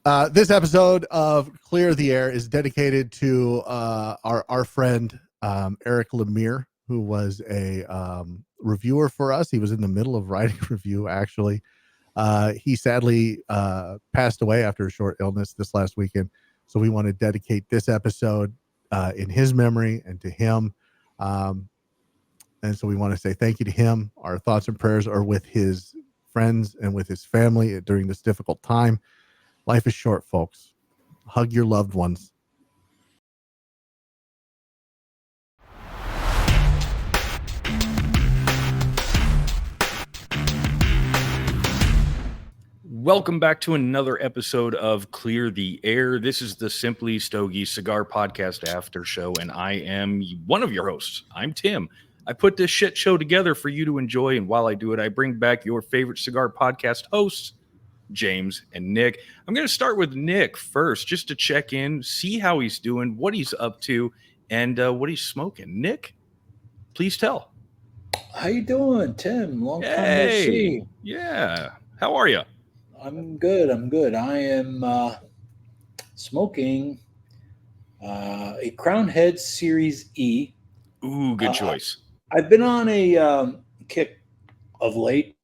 This episode of Clear the Air is dedicated to our friend Eric Lemire, who was a reviewer for us. He was in the middle of writing a review, actually. He sadly passed away after a short illness this last weekend. So we want to dedicate this episode in his memory and to him. And so we want to say thank you to him. Our thoughts and prayers are with his friends and with his family during this difficult time. Life is short, folks. Hug your loved ones. Welcome back to another episode of Clear the Air. This is the Simply Stogies Cigar Podcast after show, and I am one of your hosts. I'm Tim. I put this shit show together for you to enjoy, and while I do it, I bring back your favorite cigar podcast hosts, James and Nick. I'm going to start with Nick first, just to check in, see how he's doing, what he's up to, and what he's smoking. Nick, please tell. How you doing, Tim? Long time no see. Yeah. How are you? I'm good. I am smoking a Crown Head Series E. Ooh, good choice. I've been on a kick of late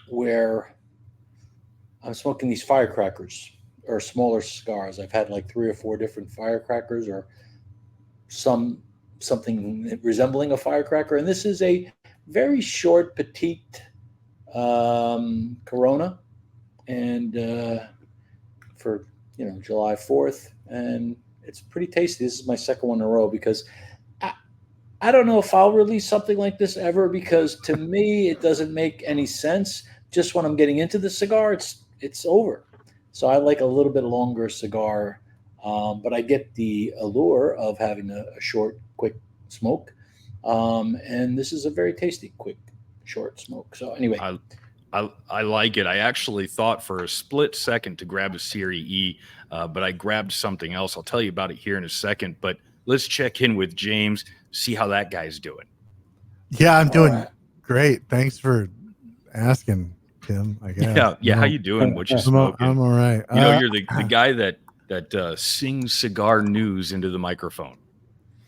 where I'm smoking these firecrackers or smaller cigars. I've had like 3 or 4 different firecrackers or something resembling a firecracker. And this is a very short, petite Corona, and for July 4th, and it's pretty tasty. This is my second one in a row because I don't know if I'll release something like this ever, because to me it doesn't make any sense. Just when I'm getting into the cigar, it's over. So I like a little bit longer cigar, but I get the allure of having a short, quick smoke, and this is a very tasty, quick, short smoke. So anyway, I like it. I actually thought for a split second to grab a Series E, but I grabbed something else. I'll tell you about it here in a second, but let's check in with James, see how that guy's doing. Yeah, I'm doing great. Thanks for asking, Tim. I guess. Yeah. How you doing? What you smoking? I'm all right. You're the guy that sings cigar news into the microphone.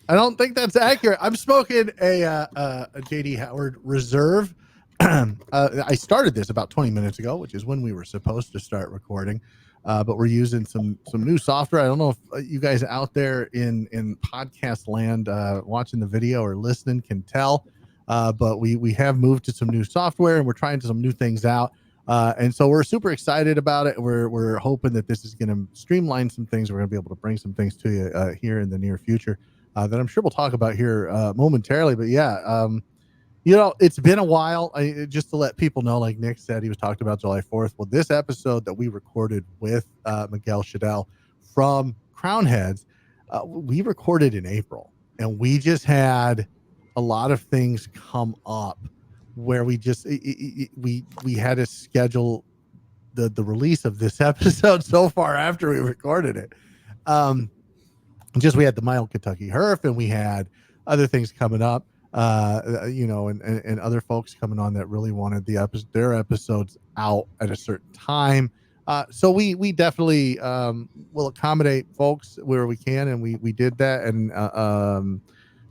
I don't think that's accurate. I'm smoking a JD Howard Reserve. I started this about 20 minutes ago, which is when we were supposed to start recording, but we're using some new software. I don't know if you guys out there in podcast land watching the video or listening can tell, but we have moved to some new software and we're trying some new things out, and so we're super excited about it. We're hoping that this is going to streamline some things. We're going to be able to bring some things to you here in the near future that I'm sure we'll talk about here momentarily. But yeah, it's been a while. Just to let people know, like Nick said, he was talking about July 4th. Well, this episode that we recorded with Miguel Schodel from Crown Heads, we recorded in April, and we just had a lot of things come up where we just we had to schedule the release of this episode so far after we recorded it. We had the Mild Kentucky Herf, and we had other things coming up, and other folks coming on that really wanted their episodes out at a certain time. So we definitely will accommodate folks where we can, and we did that. And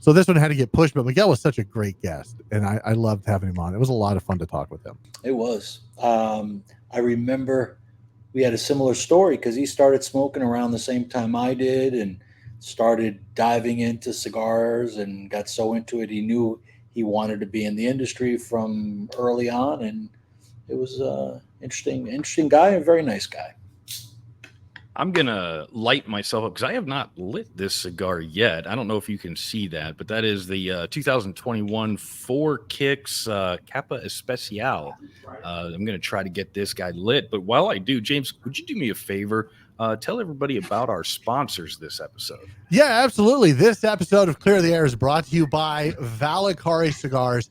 so this one had to get pushed, but Miguel was such a great guest, and I loved having him on. It was a lot of fun to talk with him. It was. I remember we had a similar story because he started smoking around the same time I did, and started diving into cigars and got so into it. He knew he wanted to be in the industry from early on, and it was interesting guy, a very nice guy. I'm going to light myself up because I have not lit this cigar yet. I don't know if you can see that, but that is the 2021 Four Kicks Capa Especial. I'm going to try to get this guy lit. But while I do, James, would you do me a favor? Tell everybody about our sponsors this episode. Yeah, absolutely. This episode of Clear the Air is brought to you by Valakari Cigars.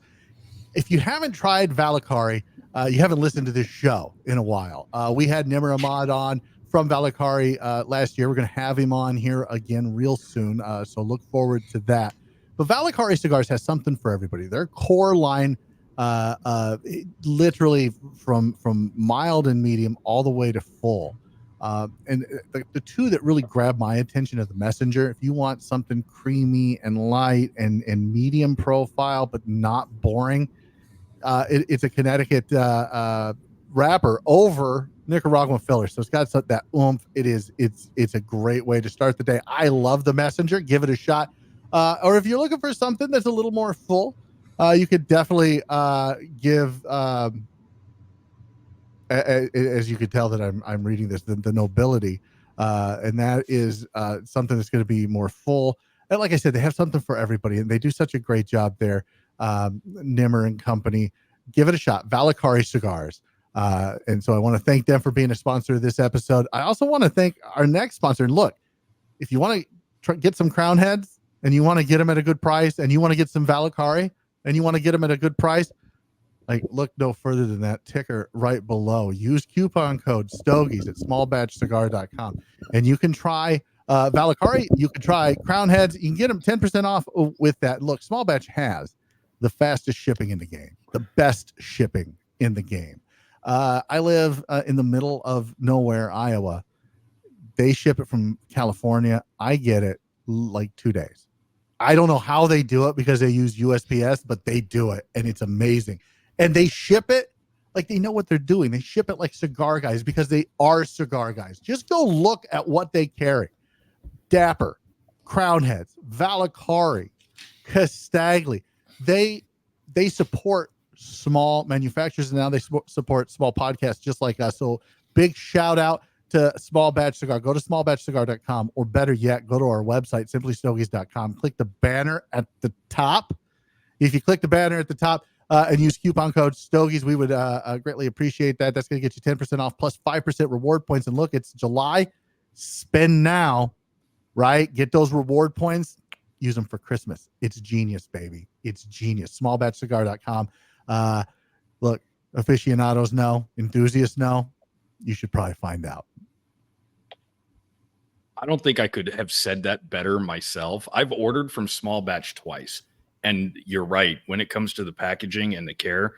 If you haven't tried Valakari, you haven't listened to this show in a while. We had Nimr Ahmad on from Valakari last year. We're going to have him on here again real soon, so look forward to that. But Valakari Cigars has something for everybody. Their core line literally from mild and medium all the way to full. And the two that really grab my attention are the Messenger. If you want something creamy and light and medium profile, but not boring, it's a Connecticut wrapper over Nicaraguan filler. So it's got that oomph. It's a great way to start the day. I love the Messenger. Give it a shot. Or if you're looking for something that's a little more full, you could definitely give. As you could tell that I'm reading this, the Nobility, and that is something that's going to be more full. And like I said, they have something for everybody, and they do such a great job there. Nimmer and Company, give it a shot. Valakari Cigars, and so I want to thank them for being a sponsor of this episode. I also want to thank our next sponsor. And look, if you want to get some Crown Heads and you want to get them at a good price, and you want to get some Valakari and you want to get them at a good price, like, look no further than that ticker right below. Use coupon code Stogies at smallbatchcigar.com, and you can try Valakari. You can try Crown Heads. You can get them 10% off with that. Look, Small Batch has the fastest shipping in the game, the best shipping in the game. I live in the middle of nowhere, Iowa. They ship it from California. I get it like 2 days. I don't know how they do it because they use USPS, but they do it, and it's amazing. And they ship it like they know what they're doing. They ship it like cigar guys because they are cigar guys. Just go look at what they carry. Dapper, Crown Heads, Valakari, Castagli. They support small manufacturers, and now they support small podcasts just like us. So big shout out to Small Batch Cigar. Go to smallbatchcigar.com, or better yet, go to our website, simplystogies.com. Click the banner at the top. If you click the banner at the top, and use coupon code Stogies, we would greatly appreciate that. That's going to get you 10% off plus 5% reward points. And look, it's July. Spend now, right? Get those reward points. Use them for Christmas. It's genius, baby. It's genius. Smallbatchcigar.com. Look, aficionados know, enthusiasts know. You should probably find out. I don't think I could have said that better myself. I've ordered from Small Batch twice. And you're right. When it comes to the packaging and the care,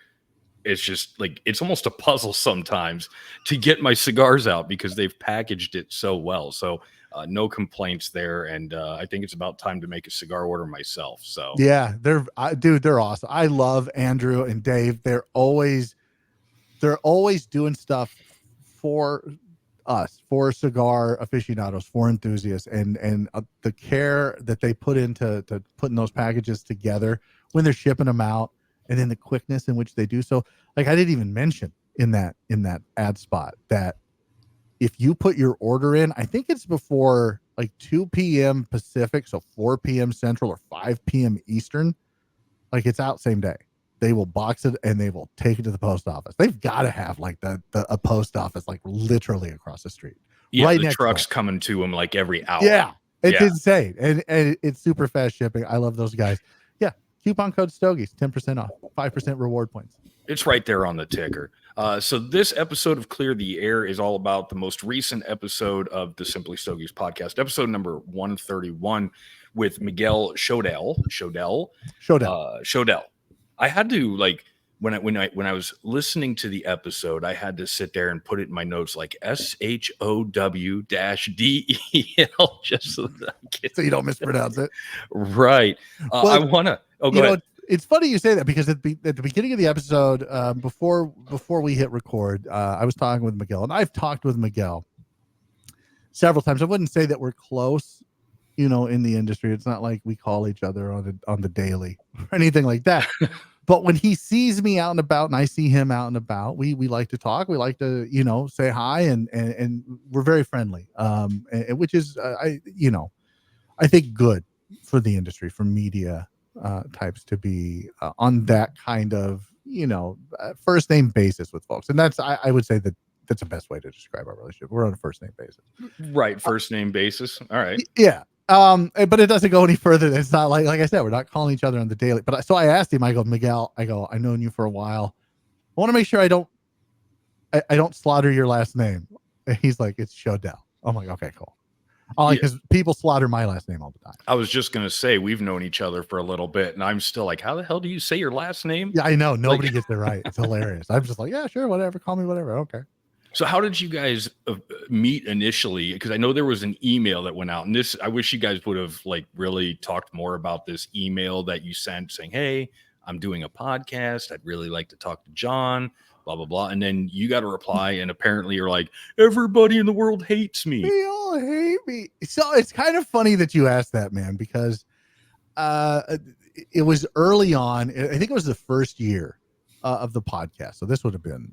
it's just like, it's almost a puzzle sometimes to get my cigars out because they've packaged it so well. So no complaints there. And I think it's about time to make a cigar order myself. So yeah, they're awesome. I love Andrew and Dave. They're always doing stuff for us, for cigar aficionados, for enthusiasts, and the care that they put into putting those packages together when they're shipping them out, and then the quickness in which they do so. Like, I didn't even mention in that ad spot that if you put your order in, I think it's before like 2 p.m. Pacific, so 4 p.m. Central or 5 p.m. Eastern, like, it's out same day. They will box it and they will take it to the post office. They've got to have like a post office like literally across the street. Yeah, right, the truck's coming to them like every hour. Yeah, it's insane, and it's super fast shipping. I love those guys. Yeah, coupon code Stogies, 10% off, 5% reward points. It's right there on the ticker. So this episode of Clear the Air is all about the most recent episode of the Simply Stogies podcast, episode number 131 with Miguel Schodel. I had to, like, when I was listening to the episode, I had to sit there and put it in my notes like SHOW-DEL just so that so you don't mispronounce it. Right. Well, I want to. Oh, go ahead. It's funny you say that because at the beginning of the episode, before we hit record, I was talking with Miguel, and I've talked with Miguel several times. I wouldn't say that we're close, in the industry. It's not like we call each other on the daily or anything like that. But when he sees me out and about and I see him out and about, we like to talk. We like to, say hi, and we're very friendly. Which is, I think good for the industry, for media types to be on that kind of, first name basis with folks. And that's, I would say that's the best way to describe our relationship. We're on a first name basis. Right. First name basis. All right. Yeah. But it doesn't go any further. It's not like I said, we're not calling each other on the daily. But so I asked him, I go, Miguel, I've known you for a while. I want to make sure I don't slaughter your last name. And he's like, it's Schodel. I'm like, okay, cool. Because people slaughter my last name all the time. I was just going to say, we've known each other for a little bit, and I'm still like, how the hell do you say your last name? Yeah, I know. Nobody gets it right. It's hilarious. I'm just like, yeah, sure, whatever. Call me whatever. Okay. So how did you guys meet initially? Because I know there was an email that went out, and I wish you guys would have like really talked more about this email that you sent saying, hey, I'm doing a podcast. I'd really like to talk to John, blah, blah, blah. And then you got a reply, and apparently you're like, everybody in the world hates me. They all hate me. So it's kind of funny that you asked that, man, because it was early on. I think it was the first year of the podcast. So this would have been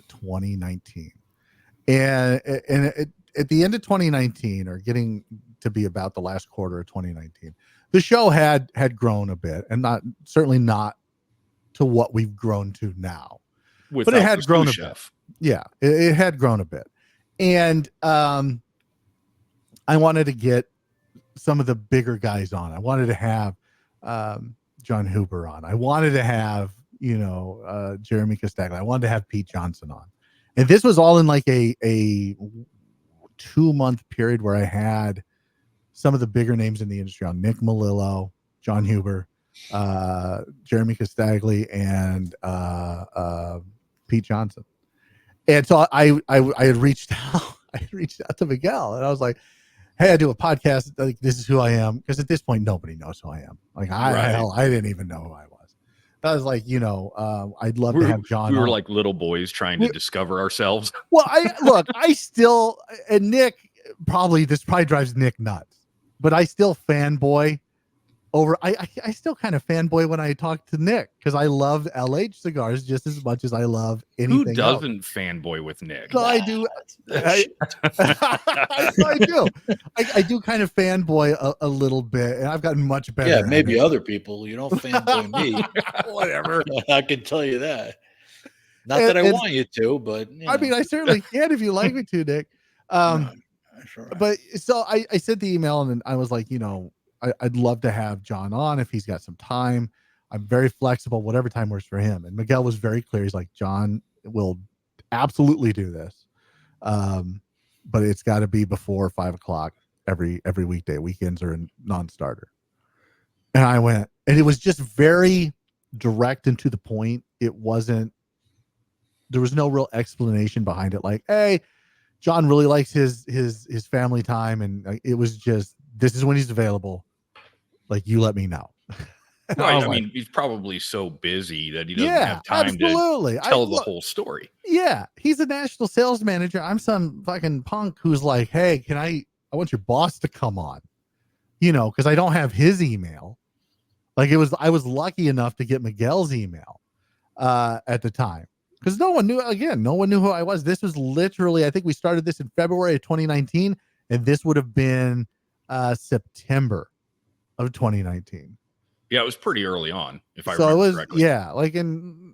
2019. And at the end of 2019, or getting to be about the last quarter of 2019, the show had grown a bit, and certainly not to what we've grown to now. But it had grown a bit. Yeah, it had grown a bit. And I wanted to get some of the bigger guys on. I wanted to have John Huber on. I wanted to have, Jeremy Costaglia. I wanted to have Pete Johnson on. And this was all in like a 2-month period where I had some of the bigger names in the industry on: Nick Melillo, John Huber, Jeremy Costaglia, and Pete Johnson. And so I had reached out. I reached out to Miguel, and I was like, hey, I do a podcast. Like, this is who I am. Because at this point, nobody knows who I am. Like, I didn't even know who I was. I was like, I'd love to have John. We were like little boys trying to discover ourselves. Well, and Nick, this probably drives Nick nuts, but I still fanboy over. I still kind of fanboy when I talk to Nick, because I love LH cigars just as much as I love anything. Who doesn't fanboy with Nick? So I do. I do. I do kind of fanboy a little bit, and I've gotten much better. Yeah, maybe other people. You don't fanboy me. Whatever. I can tell you that. Not that I want you to, but I mean, I certainly can if you like me to, Nick. Sure. But so I sent the email, and then I was like, I'd love to have John on if he's got some time. I'm very flexible, whatever time works for him. And Miguel was very clear. He's like, John will absolutely do this. But it's got to be before 5:00 every weekday. Weekends are a non-starter. And I went, and it was just very direct and to the point. There was no real explanation behind it. Like, hey, John really likes his family time. And it was just, this is when he's available. Like, you let me know. Right. I mean, he's probably so busy that he doesn't have time to tell the whole story. Yeah. He's a national sales manager. I'm some fucking punk who's like, hey, I want your boss to come on, because I don't have his email. Like, I was lucky enough to get Miguel's email at the time, because no one knew who I was. This was literally, I think we started this in February of 2019, and this would have been September of 2019. Yeah, it was pretty early on, if I remember correctly. Yeah, and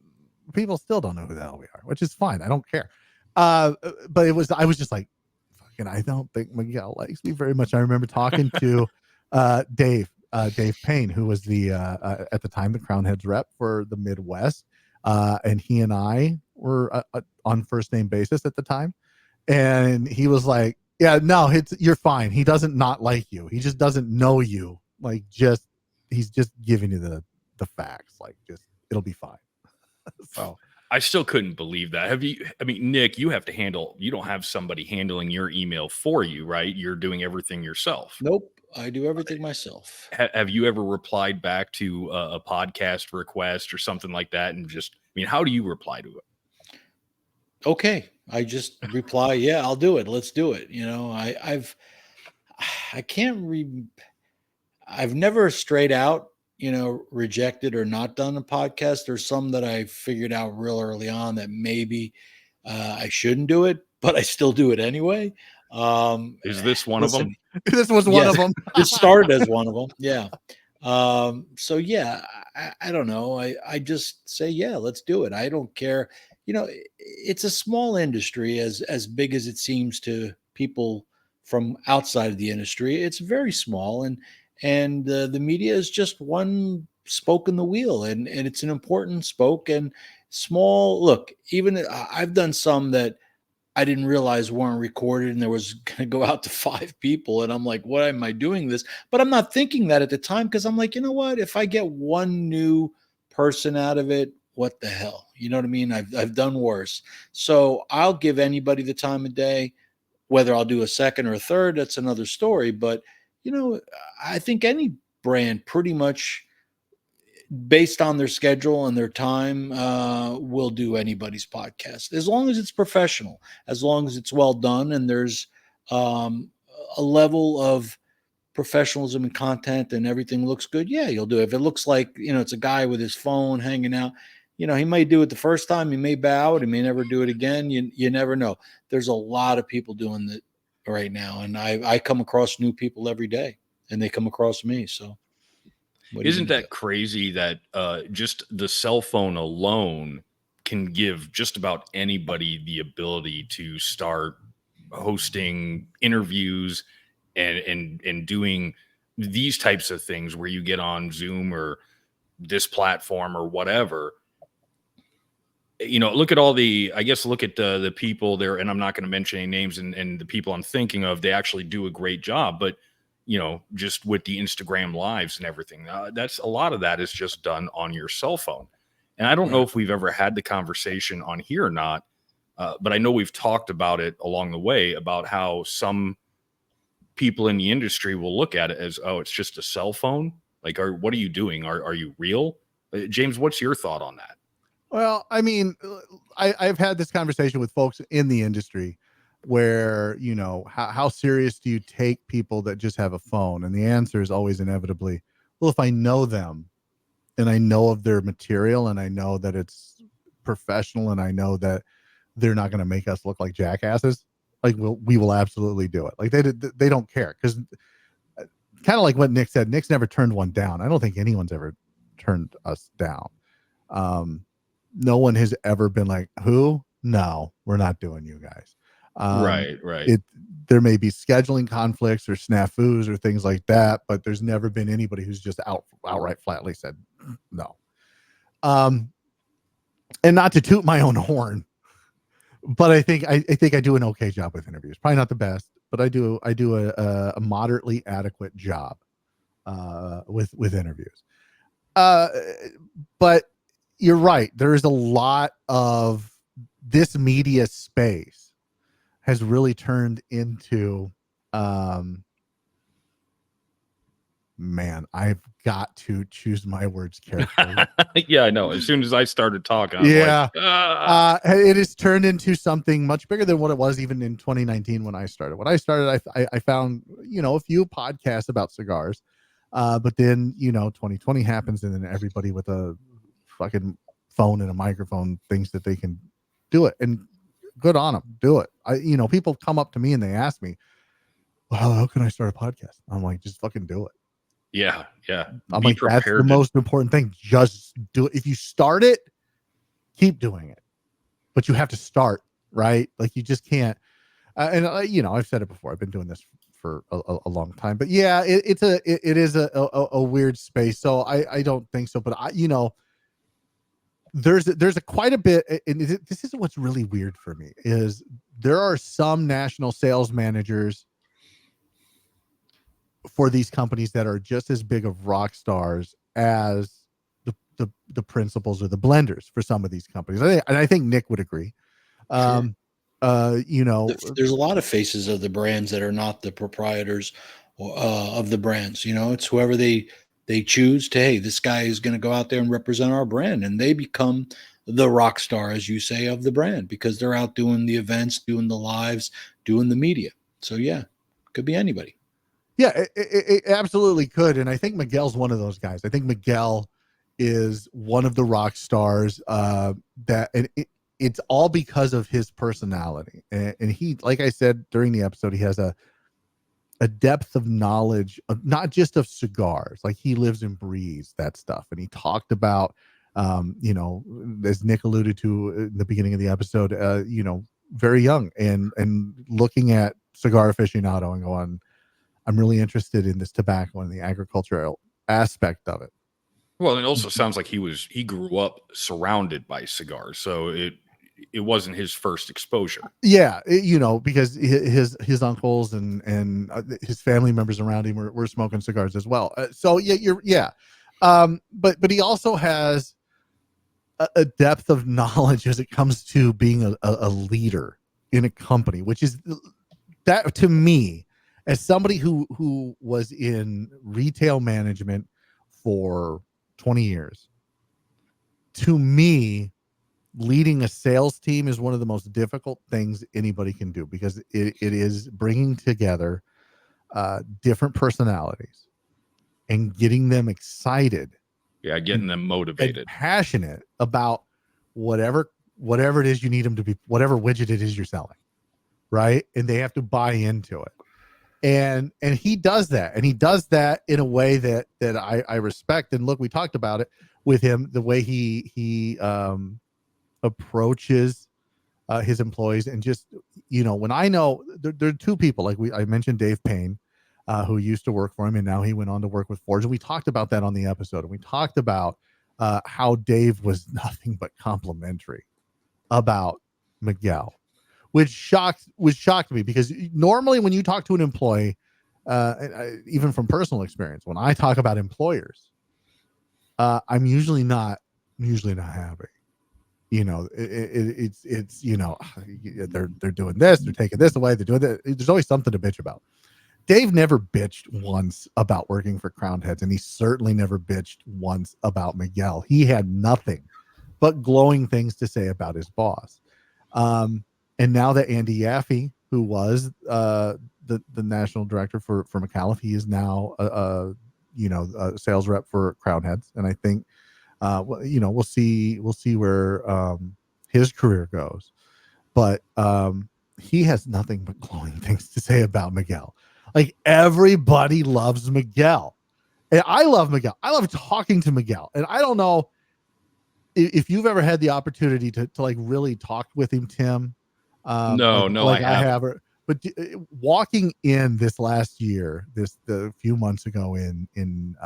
people still don't know who the hell we are, which is fine. I don't care. But I was just like, fucking, I don't think Miguel likes me very much. I remember talking to Dave Payne, who was at the time the Crown Heads rep for the Midwest. And he and I were on first name basis at the time. And he was like, yeah, no, you're fine. He doesn't not like you. He just doesn't know you. Like, he's just giving you the facts. Like, just, it'll be fine. So I still couldn't believe that. Nick, you don't have somebody handling your email for you, right? You're doing everything yourself. Nope. I do everything myself. Have you ever replied back to a podcast request or something like that? And how do you reply to it? Okay. I just reply, yeah, I'll do it. Let's do it. I've never straight out, rejected or not done a podcast. There's some that I figured out real early on that maybe I shouldn't do it, but I still do it anyway. Is this one of them? This was one of them. It started as one of them. Yeah. So yeah, I don't know. I just say, yeah, let's do it. I don't care. It's a small industry as big as it seems to people from outside of the industry. It's very small, and the media is just one spoke in the wheel, and it's an important spoke and small. Look, even I've done some that I didn't realize weren't recorded and there was going to go out to 5 people. And I'm like, why am I doing this? But I'm not thinking that at the time because I'm like, you know what? If I get one new person out of it, what the hell? You know what I mean? I've done worse. So I'll give anybody the time of day. Whether I'll do a second or a third, that's another story. But, you know, I think any brand pretty much based on their schedule and their time, will do anybody's podcast as long as it's professional, as long as it's well done, and there's a level of professionalism and content, and everything looks good. Yeah, you'll do it. If it looks like it's a guy with his phone hanging out, he may do it the first time, he may bow out, he may never do it again. You never know. There's a lot of people doing that right now, and I come across new people every day, and they come across me. So. Isn't that crazy that just the cell phone alone can give just about anybody the ability to start hosting interviews and doing these types of things where you get on Zoom or this platform or whatever? Look at all look at the people there, and I'm not going to mention any names, and the people I'm thinking of, they actually do a great job, but just with the Instagram lives and everything, that's a lot of that is just done on your cell phone. And I don't know if we've ever had the conversation on here or not, but I know we've talked about it along the way about how some people in the industry will look at it as, oh, it's just a cell phone. Like, what are you doing? Are you real? James, what's your thought on that? Well, I mean, I've had this conversation with folks in the industry where, how serious do you take people that just have a phone? And the answer is always inevitably, well, if I know them and I know of their material and I know that it's professional and I know that they're not going to make us look like jackasses, like we will absolutely do it. Like they don't care, because kind of like what Nick said, Nick's never turned one down. I don't think anyone's ever turned us down. No one has ever been like, who? No, we're not doing you guys. Right. There may be scheduling conflicts or snafus or things like that, but there's never been anybody who's just outright flatly said no. And not to toot my own horn, but I think I do an okay job with interviews. Probably not the best, but I do a moderately adequate job with interviews. But you're right. There is a lot of this media space has really turned into, man, I've got to choose my words carefully. Yeah, I know. As soon as I started talking, it has turned into something much bigger than what it was even in 2019 when I started. When I started, I found, a few podcasts about cigars, but then, 2020 happens, and then everybody with a fucking phone and a microphone thinks that they can do it, and good on them, do it. People come up to me and they ask me, well, how can I start a podcast? I'm like, just fucking do it. Yeah. I'm like, that's the most important thing. Just do it. If you start it, keep doing it, but you have to start, right? Like, you just can't. I've said it before. I've been doing this for a long time, but yeah, it is a weird space. So I don't think so, but there's a quite a bit, and this is what's really weird for me, is there are some national sales managers for these companies that are just as big of rock stars as the principals or the blenders for some of these companies. I think Nick would agree. Sure. There's a lot of faces of the brands that are not the proprietors of the brands. It's whoever they choose to, hey, this guy is going to go out there and represent our brand, and they become the rock star, as you say, of the brand, because they're out doing the events, doing the lives, doing the media. So yeah, could be anybody. Yeah, it absolutely could. And I think Miguel's one of those guys. I think Miguel is one of the rock stars it's all because of his personality. And he, like I said during the episode, he has a depth of knowledge of not just of cigars. Like, he lives and breathes that stuff. And he talked about, as Nick alluded to in the beginning of the episode, very young and looking at Cigar Aficionado and going, I'm really interested in this tobacco and the agricultural aspect of it. Well, it also sounds like he grew up surrounded by cigars. So it wasn't his first exposure. Yeah, because his uncles and his family members around him were smoking cigars as well. So but he also has a depth of knowledge as it comes to being a leader in a company, which is that to me, as somebody who was in retail management for 20 years, to me, leading a sales team is one of the most difficult things anybody can do, because it is bringing together different personalities and getting them excited. Yeah, getting them motivated, and passionate about whatever it is you need them to be, whatever widget it is you're selling, right? And they have to buy into it. And he does that, and he does that in a way that I respect. And look, we talked about it with him, the way he approaches his employees, and just, when I know there are two people, like I mentioned Dave Payne, who used to work for him, and now he went on to work with Forge, and we talked about that on the episode, and we talked about how Dave was nothing but complimentary about Miguel, which shocked me, because normally when you talk to an employee, even from personal experience, when I talk about employers, I'm usually not happy. It's they're doing this, they're taking this away, they're doing that. There's always something to bitch about. Dave never bitched once about working for Crown Heads, and he certainly never bitched once about Miguel. He had nothing but glowing things to say about his boss. And now that Andy Yaffe, who was the national director for McAuliffe, he is now a sales rep for Crown Heads, and I think we'll see where his career goes, but he has nothing but glowing things to say about Miguel. Like, everybody loves Miguel, and I love Miguel. I love talking to Miguel, and I don't know if you've ever had the opportunity to like really talk with him, Tim. No, I have. But walking in this last year, the few months ago in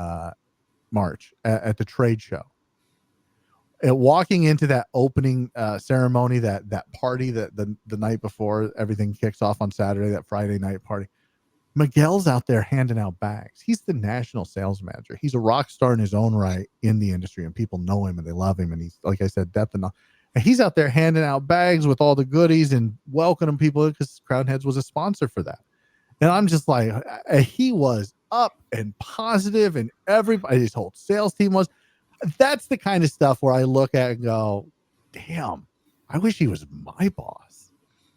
March at the trade show, and walking into that opening ceremony, that party, that the night before everything kicks off on Saturday, that Friday night party, Miguel's out there handing out bags. He's the national sales manager. He's a rock star in his own right in the industry, and people know him and they love him. And he's, like I said, depth enough. And he's out there handing out bags with all the goodies and welcoming people, because Crown Heads was a sponsor for that. And I'm just like, he was up and positive, and everybody, his whole sales team was. That's the kind of stuff where I look at and go, damn, I wish he was my boss.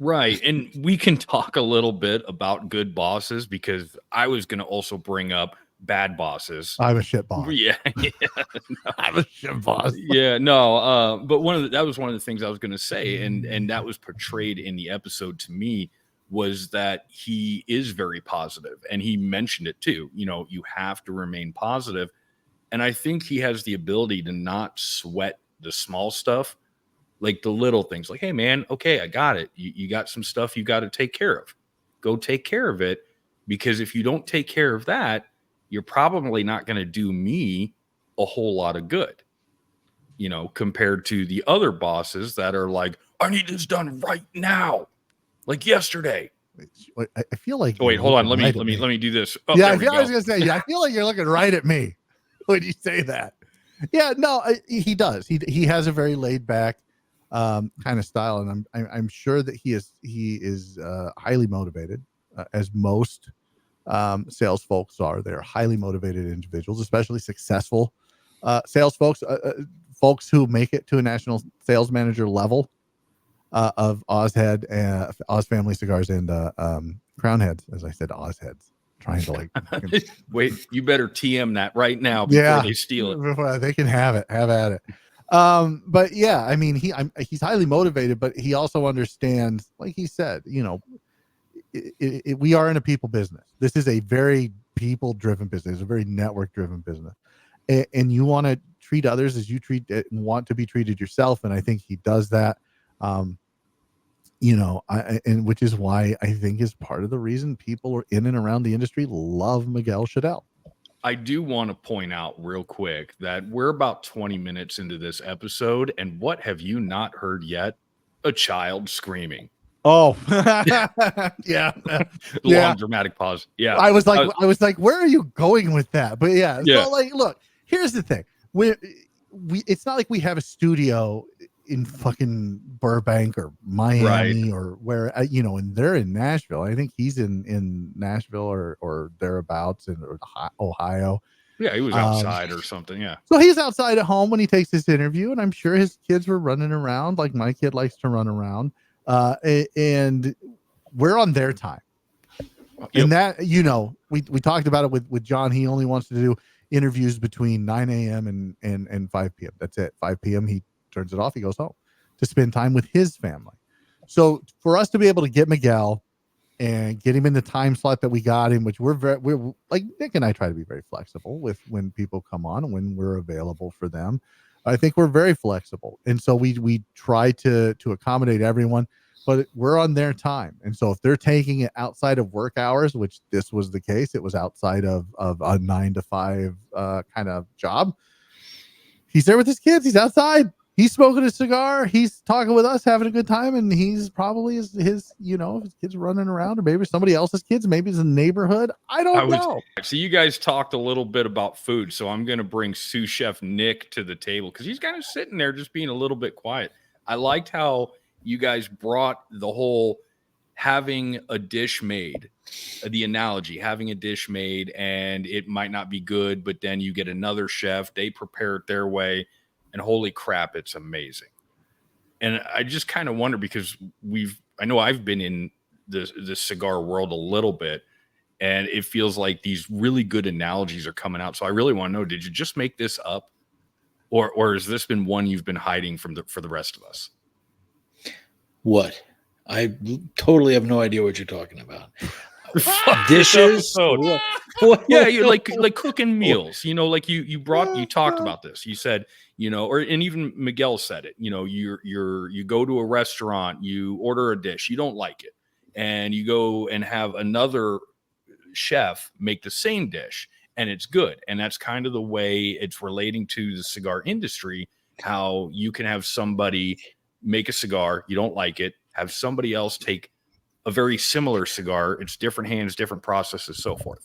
Right. And we can talk a little bit about good bosses, because I was going to also bring up bad bosses. I'm a shit boss. Yeah. No. I'm a shit boss. Yeah, no. But that was one of the things I was going to say. And that was portrayed in the episode to me, was that he is very positive, and he mentioned it too. You have to remain positive. And I think he has the ability to not sweat the small stuff, like the little things, like, hey man, okay, I got it. You got some stuff you got to take care of. Go take care of it, because if you don't take care of that, you're probably not going to do me a whole lot of good, compared to the other bosses that are like, I need this done right now, like yesterday. I feel like, wait, hold on. Let me do this. Oh, yeah, I was going to say, I feel like you're looking right at me when you say that. Yeah, no, he does. He has a very laid back kind of style, and I'm sure that he is highly motivated, as most sales folks are. They're highly motivated individuals, especially successful sales folks, folks who make it to a national sales manager level of Oz Head and Oz Family Cigars and Crown Heads. As I said, Oz Heads. Trying to like wait, you better TM that right now before they steal it. Before they can have it. Have at it. But yeah, I mean, he's highly motivated, but he also understands, like he said, we are in a people business. This is a very people driven business, a very network driven business, and you want to treat others as you want to be treated yourself. And I think he does that. And which is why I think is part of the reason people are in and around the industry love Miguel Schodel. I do want to point out real quick that we're about 20 minutes into this episode, and what have you not heard yet? a child screaming. Oh, yeah. Long dramatic pause. Yeah. I was like, where are you going with that? But yeah. Yeah. So like, look, here's the thing. We it's not like we have a studio in fucking Burbank or Miami or where, and they're in Nashville. I think he's in Nashville or thereabouts or Ohio. Yeah, he was outside or something. Yeah. So he's outside at home when he takes this interview, and I'm sure his kids were running around like my kid likes to run around. And we're on their time. Yep. And that, we talked about it with John. He only wants to do interviews between 9 a.m. and 5 p.m. That's it. 5 p.m. He turns it off. He goes home to spend time with his family. So for us to be able to get Miguel and get him in the time slot that we got him, which we're like Nick and I try to be very flexible with when people come on, when we're available for them. I think we're very flexible. And so we try to accommodate everyone, but we're on their time. And so if they're taking it outside of work hours, which this was the case, it was outside of a 9 to 5 kind of job. He's there with his kids. He's outside. He's smoking a cigar. He's talking with us, having a good time. And he's probably his his kids running around, or maybe somebody else's kids. Maybe it's a neighborhood. I don't know. So you guys talked a little bit about food. So I'm going to bring sous chef Nick to the table because he's kind of sitting there just being a little bit quiet. I liked how you guys brought the whole having a dish made, the analogy, having a dish made, and it might not be good, but then you get another chef, they prepare it their way, and holy crap, it's amazing. And I just kind of wonder, because I know I've been in the cigar world a little bit, and it feels like these really good analogies are coming out. So I really want to know, did you just make this up? Or has this been one you've been hiding for the rest of us? What? I totally have no idea what you're talking about. Dishes? What? Yeah, you're like cooking meals. Like you talked about this. You said, and even Miguel said it. You go to a restaurant, you order a dish, you don't like it, and you go and have another chef make the same dish, and it's good. And that's kind of the way it's relating to the cigar industry. How you can have somebody make a cigar, you don't like it, have somebody else take a very similar cigar. It's different hands, different processes, so forth.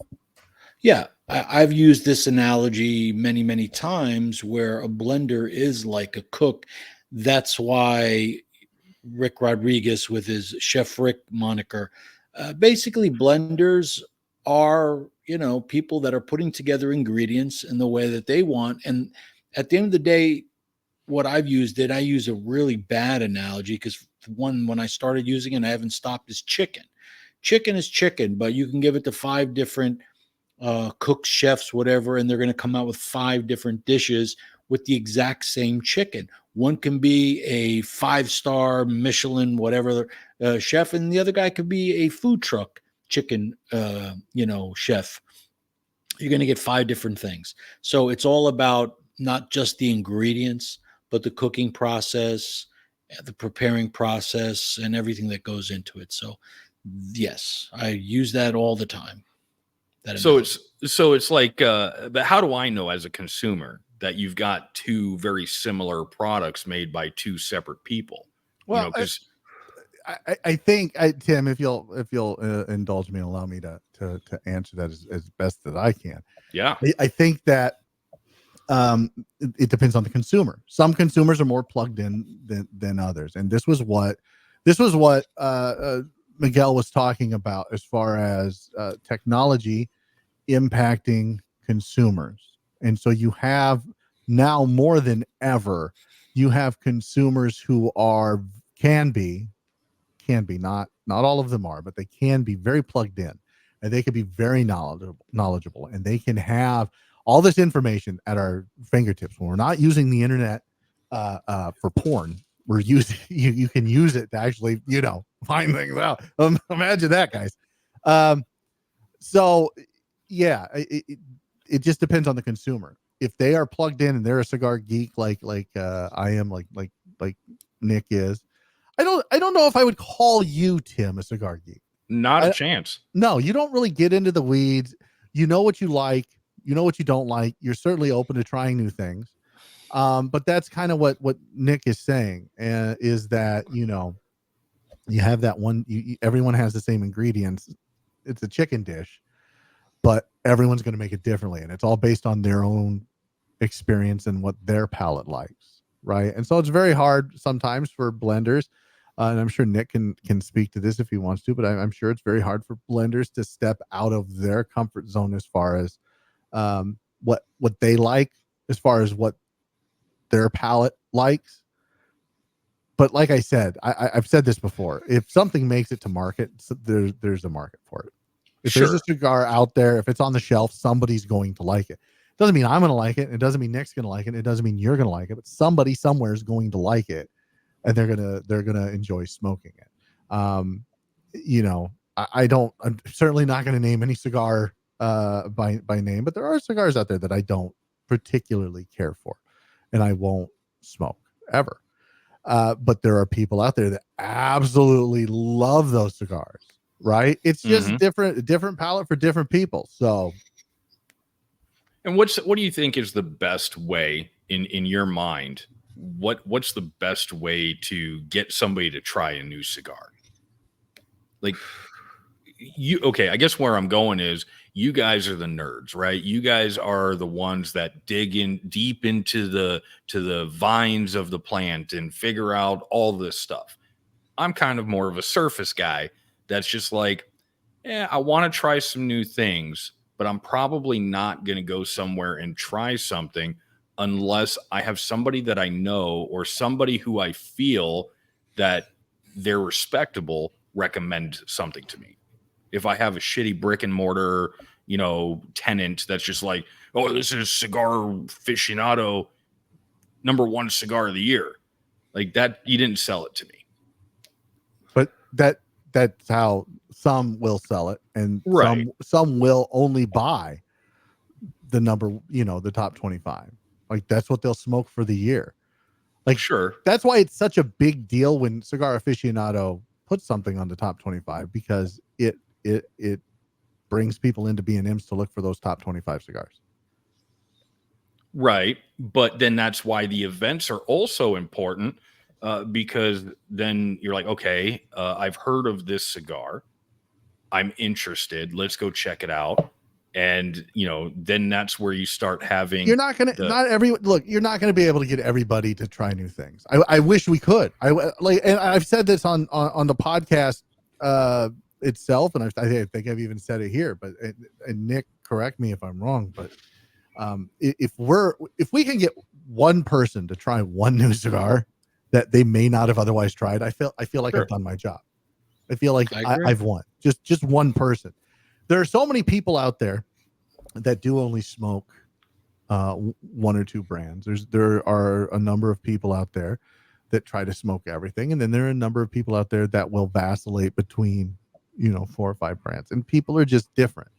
Yeah, I've used this analogy many, many times where a blender is like a cook. That's why Rick Rodriguez, with his Chef Rick moniker, basically blenders are, people that are putting together ingredients in the way that they want. And at the end of the day, what I use a really bad analogy, because when I started using it and I haven't stopped, is chicken. Chicken is chicken, but you can give it to 5 different cooks, chefs, whatever, and they're going to come out with 5 different dishes with the exact same chicken. One can be a 5-star Michelin, whatever, chef, and the other guy could be a food truck chicken, chef. You're going to get 5 different things. So it's all about not just the ingredients, but the cooking process, the preparing process, and everything that goes into it. So yes, I use that all the time. So it's like, but how do I know as a consumer that you've got 2 very similar products made by 2 separate people? Well, because I think, Tim, if you'll indulge me and allow me to answer that as best that I can. Yeah, I think that it depends on the consumer. Some consumers are more plugged in than others, and this was what Miguel was talking about as far as technology impacting consumers. And so you have now more than ever, you have consumers who can be not all of them are, but they can be very plugged in, and they can be very knowledgeable, and they can have all this information at our fingertips. When we're not using the internet for porn, we're using you can use it to actually find things out. Imagine that, guys. So yeah, it just depends on the consumer. If they are plugged in and they're a cigar geek like I am, like Nick is, I don't know if I would call you, Tim, a cigar geek. Not a chance. No, you don't really get into the weeds. You know what you like. You know what you don't like. You're certainly open to trying new things. But that's kind of what Nick is saying, is that, you know, you have that one, everyone has the same ingredients. It's a chicken dish, but everyone's going to make it differently. And it's all based on their own experience and what their palate likes. Right. And so it's very hard sometimes for blenders. And I'm sure Nick can speak to this if he wants to, but I'm sure it's very hard for blenders to step out of their comfort zone as far as what they like, as far as what their palate likes. But like I said, I've said this before, if something makes it to market, there's a market for it. If there's a cigar out there, if it's on the shelf, somebody's going to like it. It doesn't mean I'm going to like it. It doesn't mean Nick's going to like it. It doesn't mean you're going to like it, but somebody somewhere is going to like it, and they're going to enjoy smoking it. You know, I'm certainly not going to name any cigar by name, but there are cigars out there that I don't particularly care for, and I won't smoke ever. But there are people out there that absolutely love those cigars, right? It's just different palate for different people. So, and what do you think is the best way in your mind? What's the best way to get somebody to try a new cigar? Like, I guess where I'm going is, you guys are the nerds, right? You guys are the ones that dig in deep into the vines of the plant and figure out all this stuff. I'm kind of more of a surface guy that's just like, I want to try some new things, but I'm probably not going to go somewhere and try something unless I have somebody that I know, or somebody who I feel that they're respectable, recommend something to me. If I have a shitty brick and mortar, you know, tenant that's just like, oh, this is Cigar Aficionado #1 cigar of the year, like that, you didn't sell it to me. But that's how some will sell it, and some will only buy the the top 25. Like, that's what they'll smoke for the year. Like, sure, that's why it's such a big deal when Cigar Aficionado puts something on the top 25, because it brings people into B&Ms to look for those top 25 cigars. Right. But then that's why the events are also important, because then you're like, okay, I've heard of this cigar. I'm interested. Let's go check it out. And, you know, then that's where you start having. You're not going to, you're not going to be able to get everybody to try new things. I wish we could. And I've said this on the podcast itself, and I think I've even said it here, but and Nick, correct me if I'm wrong, but if we can get one person to try one new cigar that they may not have otherwise tried, I feel like I've done my job. I feel like I've won. Just one person. There are so many people out there that do only smoke one or two brands. There are a number of people out there that try to smoke everything, and then there are a number of people out there that will vacillate between 4 or 5 brands, and people are just different.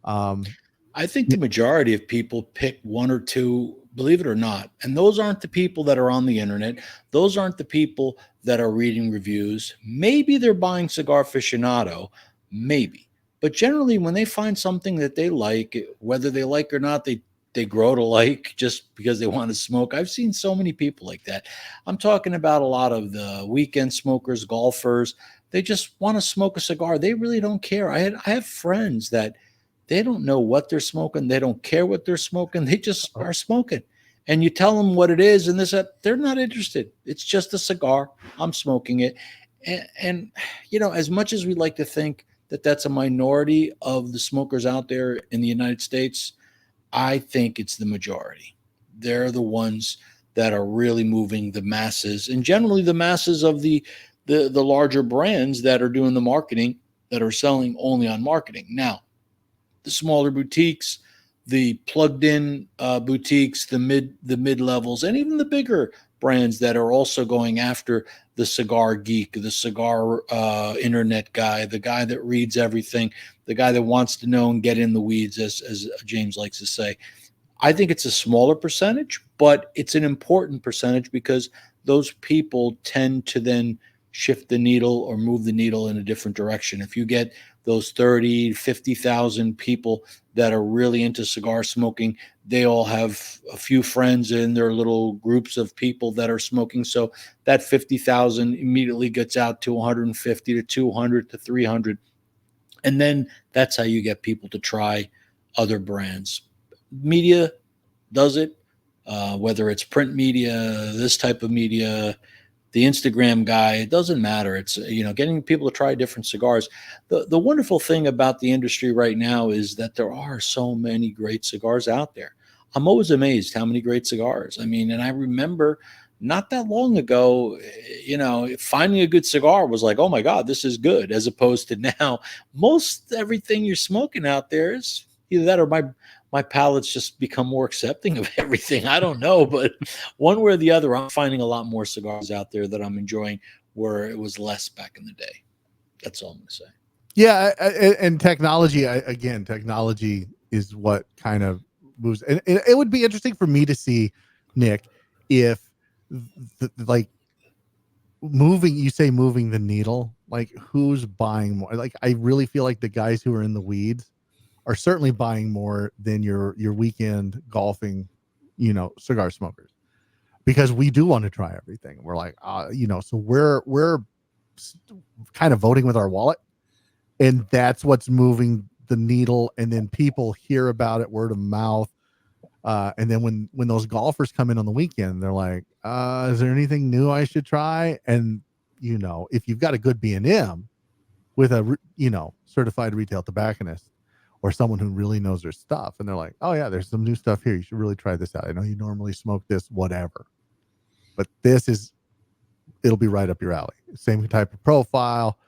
I think the majority of people pick one or two, believe it or not, and those aren't the people that are on the internet. Those aren't the people that are reading reviews. Maybe they're buying Cigar Aficionado, maybe. But generally, when they find something that they like, whether they like or not, they grow to like just because they want to smoke. I've seen so many people like that. I'm talking about a lot of the weekend smokers, golfers. They just want to smoke a cigar. They really don't care. I have friends that they don't know what they're smoking. They don't care what they're smoking. They just are smoking. And you tell them what it is, and they're not interested. It's just a cigar. I'm smoking it. And as much as we like to think that that's a minority of the smokers out there in the United States, I think it's the majority. They're the ones that are really moving the masses, and generally the masses of the larger brands that are doing the marketing, that are selling only on marketing. Now, the smaller boutiques, the plugged-in boutiques, the mid levels, and even the bigger brands that are also going after the cigar geek, the cigar internet guy, the guy that reads everything, the guy that wants to know and get in the weeds, as James likes to say. I think it's a smaller percentage, but it's an important percentage, because those people tend to then shift the needle or move the needle in a different direction. If you get those 30, 50,000 people that are really into cigar smoking, they all have a few friends in their little groups of people that are smoking. So that 50,000 immediately gets out to 150 to 200 to 300. And then that's how you get people to try other brands. Media does it, whether it's print media, this type of media, the Instagram guy, it doesn't matter. It's, getting people to try different cigars. The wonderful thing about the industry right now is that there are so many great cigars out there. I'm always amazed how many great cigars. I mean, and I remember not that long ago, finding a good cigar was like, oh my God, this is good. As opposed to now, most everything you're smoking out there is either that or my palate's just become more accepting of everything. I don't know, but one way or the other, I'm finding a lot more cigars out there that I'm enjoying where it was less back in the day. That's all I'm going to say. Yeah. And technology is what kind of moves. And it would be interesting for me to see, Nick, if moving the needle, like who's buying more. Like, I really feel like the guys who are in the weeds are certainly buying more than your weekend golfing, cigar smokers, because we do want to try everything. We're like, so we're kind of voting with our wallet, and that's what's moving the needle. And then people hear about it word of mouth. And then when those golfers come in on the weekend, they're like, is there anything new I should try? And, if you've got a good B&M with a, certified retail tobacconist or someone who really knows their stuff, and they're like, oh yeah, there's some new stuff here. You should really try this out. I know you normally smoke this, whatever, but it'll be right up your alley. Same type of profile.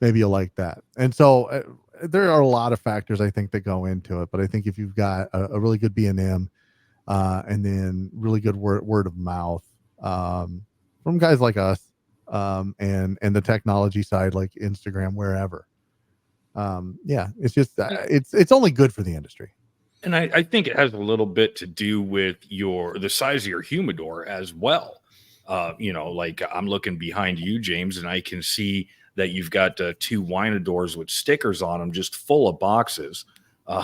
Maybe you'll like that. And so there are a lot of factors, I think, that go into it. But I think if you've got a really good B&M, and then really good word of mouth from guys like us, and the technology side like Instagram, wherever. It's just it's only good for the industry. And I think it has a little bit to do with the size of your humidor as well. Like I'm looking behind you, James, and I can see that you've got 2 Winadors with stickers on them, just full of boxes.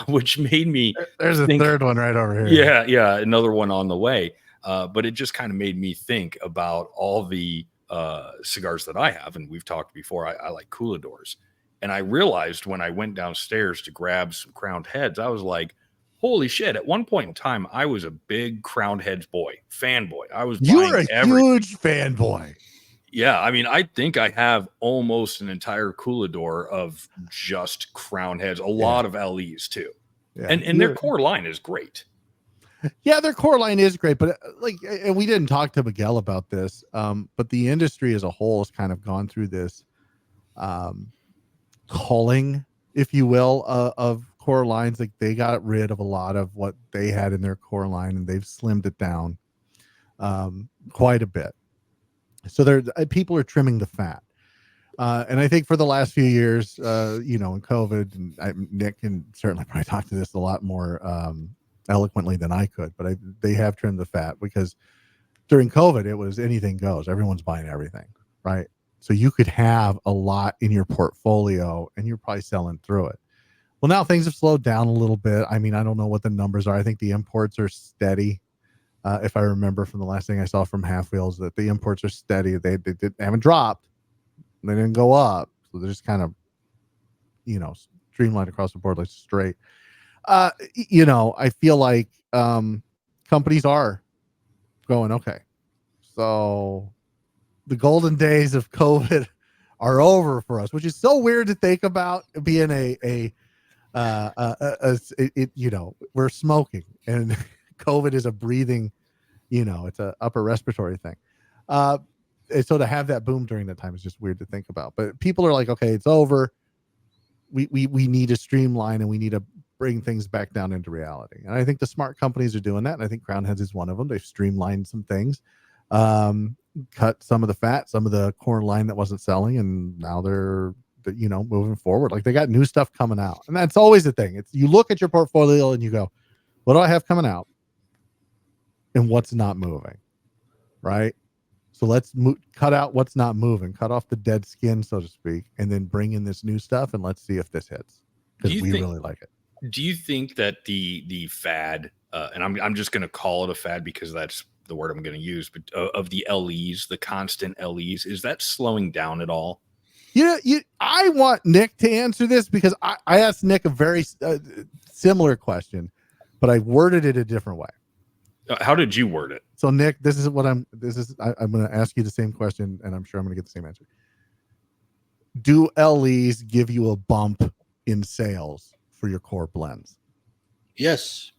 Which made me there's a third one right over here. Yeah, another one on the way. But it just kind of made me think about all the cigars that I have, and we've talked before. I like Cooladors, and I realized when I went downstairs to grab some Crowned Heads, I was like, "Holy shit!" At one point in time, I was a big Crowned Heads fanboy. I was. You're a huge fanboy. Yeah, I mean, I think I have almost an entire Coolador of just Crown Heads, a lot of LEs too. Yeah. And their core line is great. Yeah, their core line is great, but and we didn't talk to Miguel about this, but the industry as a whole has kind of gone through this culling, if you will, of core lines. Like, they got rid of a lot of what they had in their core line, and they've slimmed it down quite a bit. So people are trimming the fat. And I think for the last few years, in COVID, and Nick can certainly probably talk to this a lot more eloquently than I could, but they have trimmed the fat, because during COVID, it was anything goes. Everyone's buying everything, right? So you could have a lot in your portfolio and you're probably selling through it. Well, now things have slowed down a little bit. I mean, I don't know what the numbers are. I think the imports are steady. If I remember from the last thing I saw from Half Wheels, that the imports are steady. They haven't dropped. They didn't go up. So they're just kind of, streamlined across the board, like straight. I feel like companies are going, okay, so the golden days of COVID are over for us, which is so weird to think about, being we're smoking and COVID is a breathing, it's a upper respiratory thing. And so to have that boom during that time is just weird to think about. But people are like, okay, it's over. We need to streamline, and we need to bring things back down into reality. And I think the smart companies are doing that. And I think Crown Heads is one of them. They've streamlined some things, cut some of the fat, some of the core line that wasn't selling, and now they're moving forward. Like, they got new stuff coming out, and that's always the thing. It's, you look at your portfolio and you go, what do I have coming out, and what's not moving, right? So let's cut out what's not moving, cut off the dead skin, so to speak, and then bring in this new stuff, and let's see if this hits, because we really like it. Do you think that the fad, and I'm just going to call it a fad because that's the word I'm going to use, but of the LEs, the constant LEs, is that slowing down at all? I want Nick to answer this, because I asked Nick a very similar question, but I worded it a different way. How did you word it? So Nick, I'm going to ask you the same question, and I'm sure I'm going to get the same answer. Do LEs give you a bump in sales for your core blends? Yes.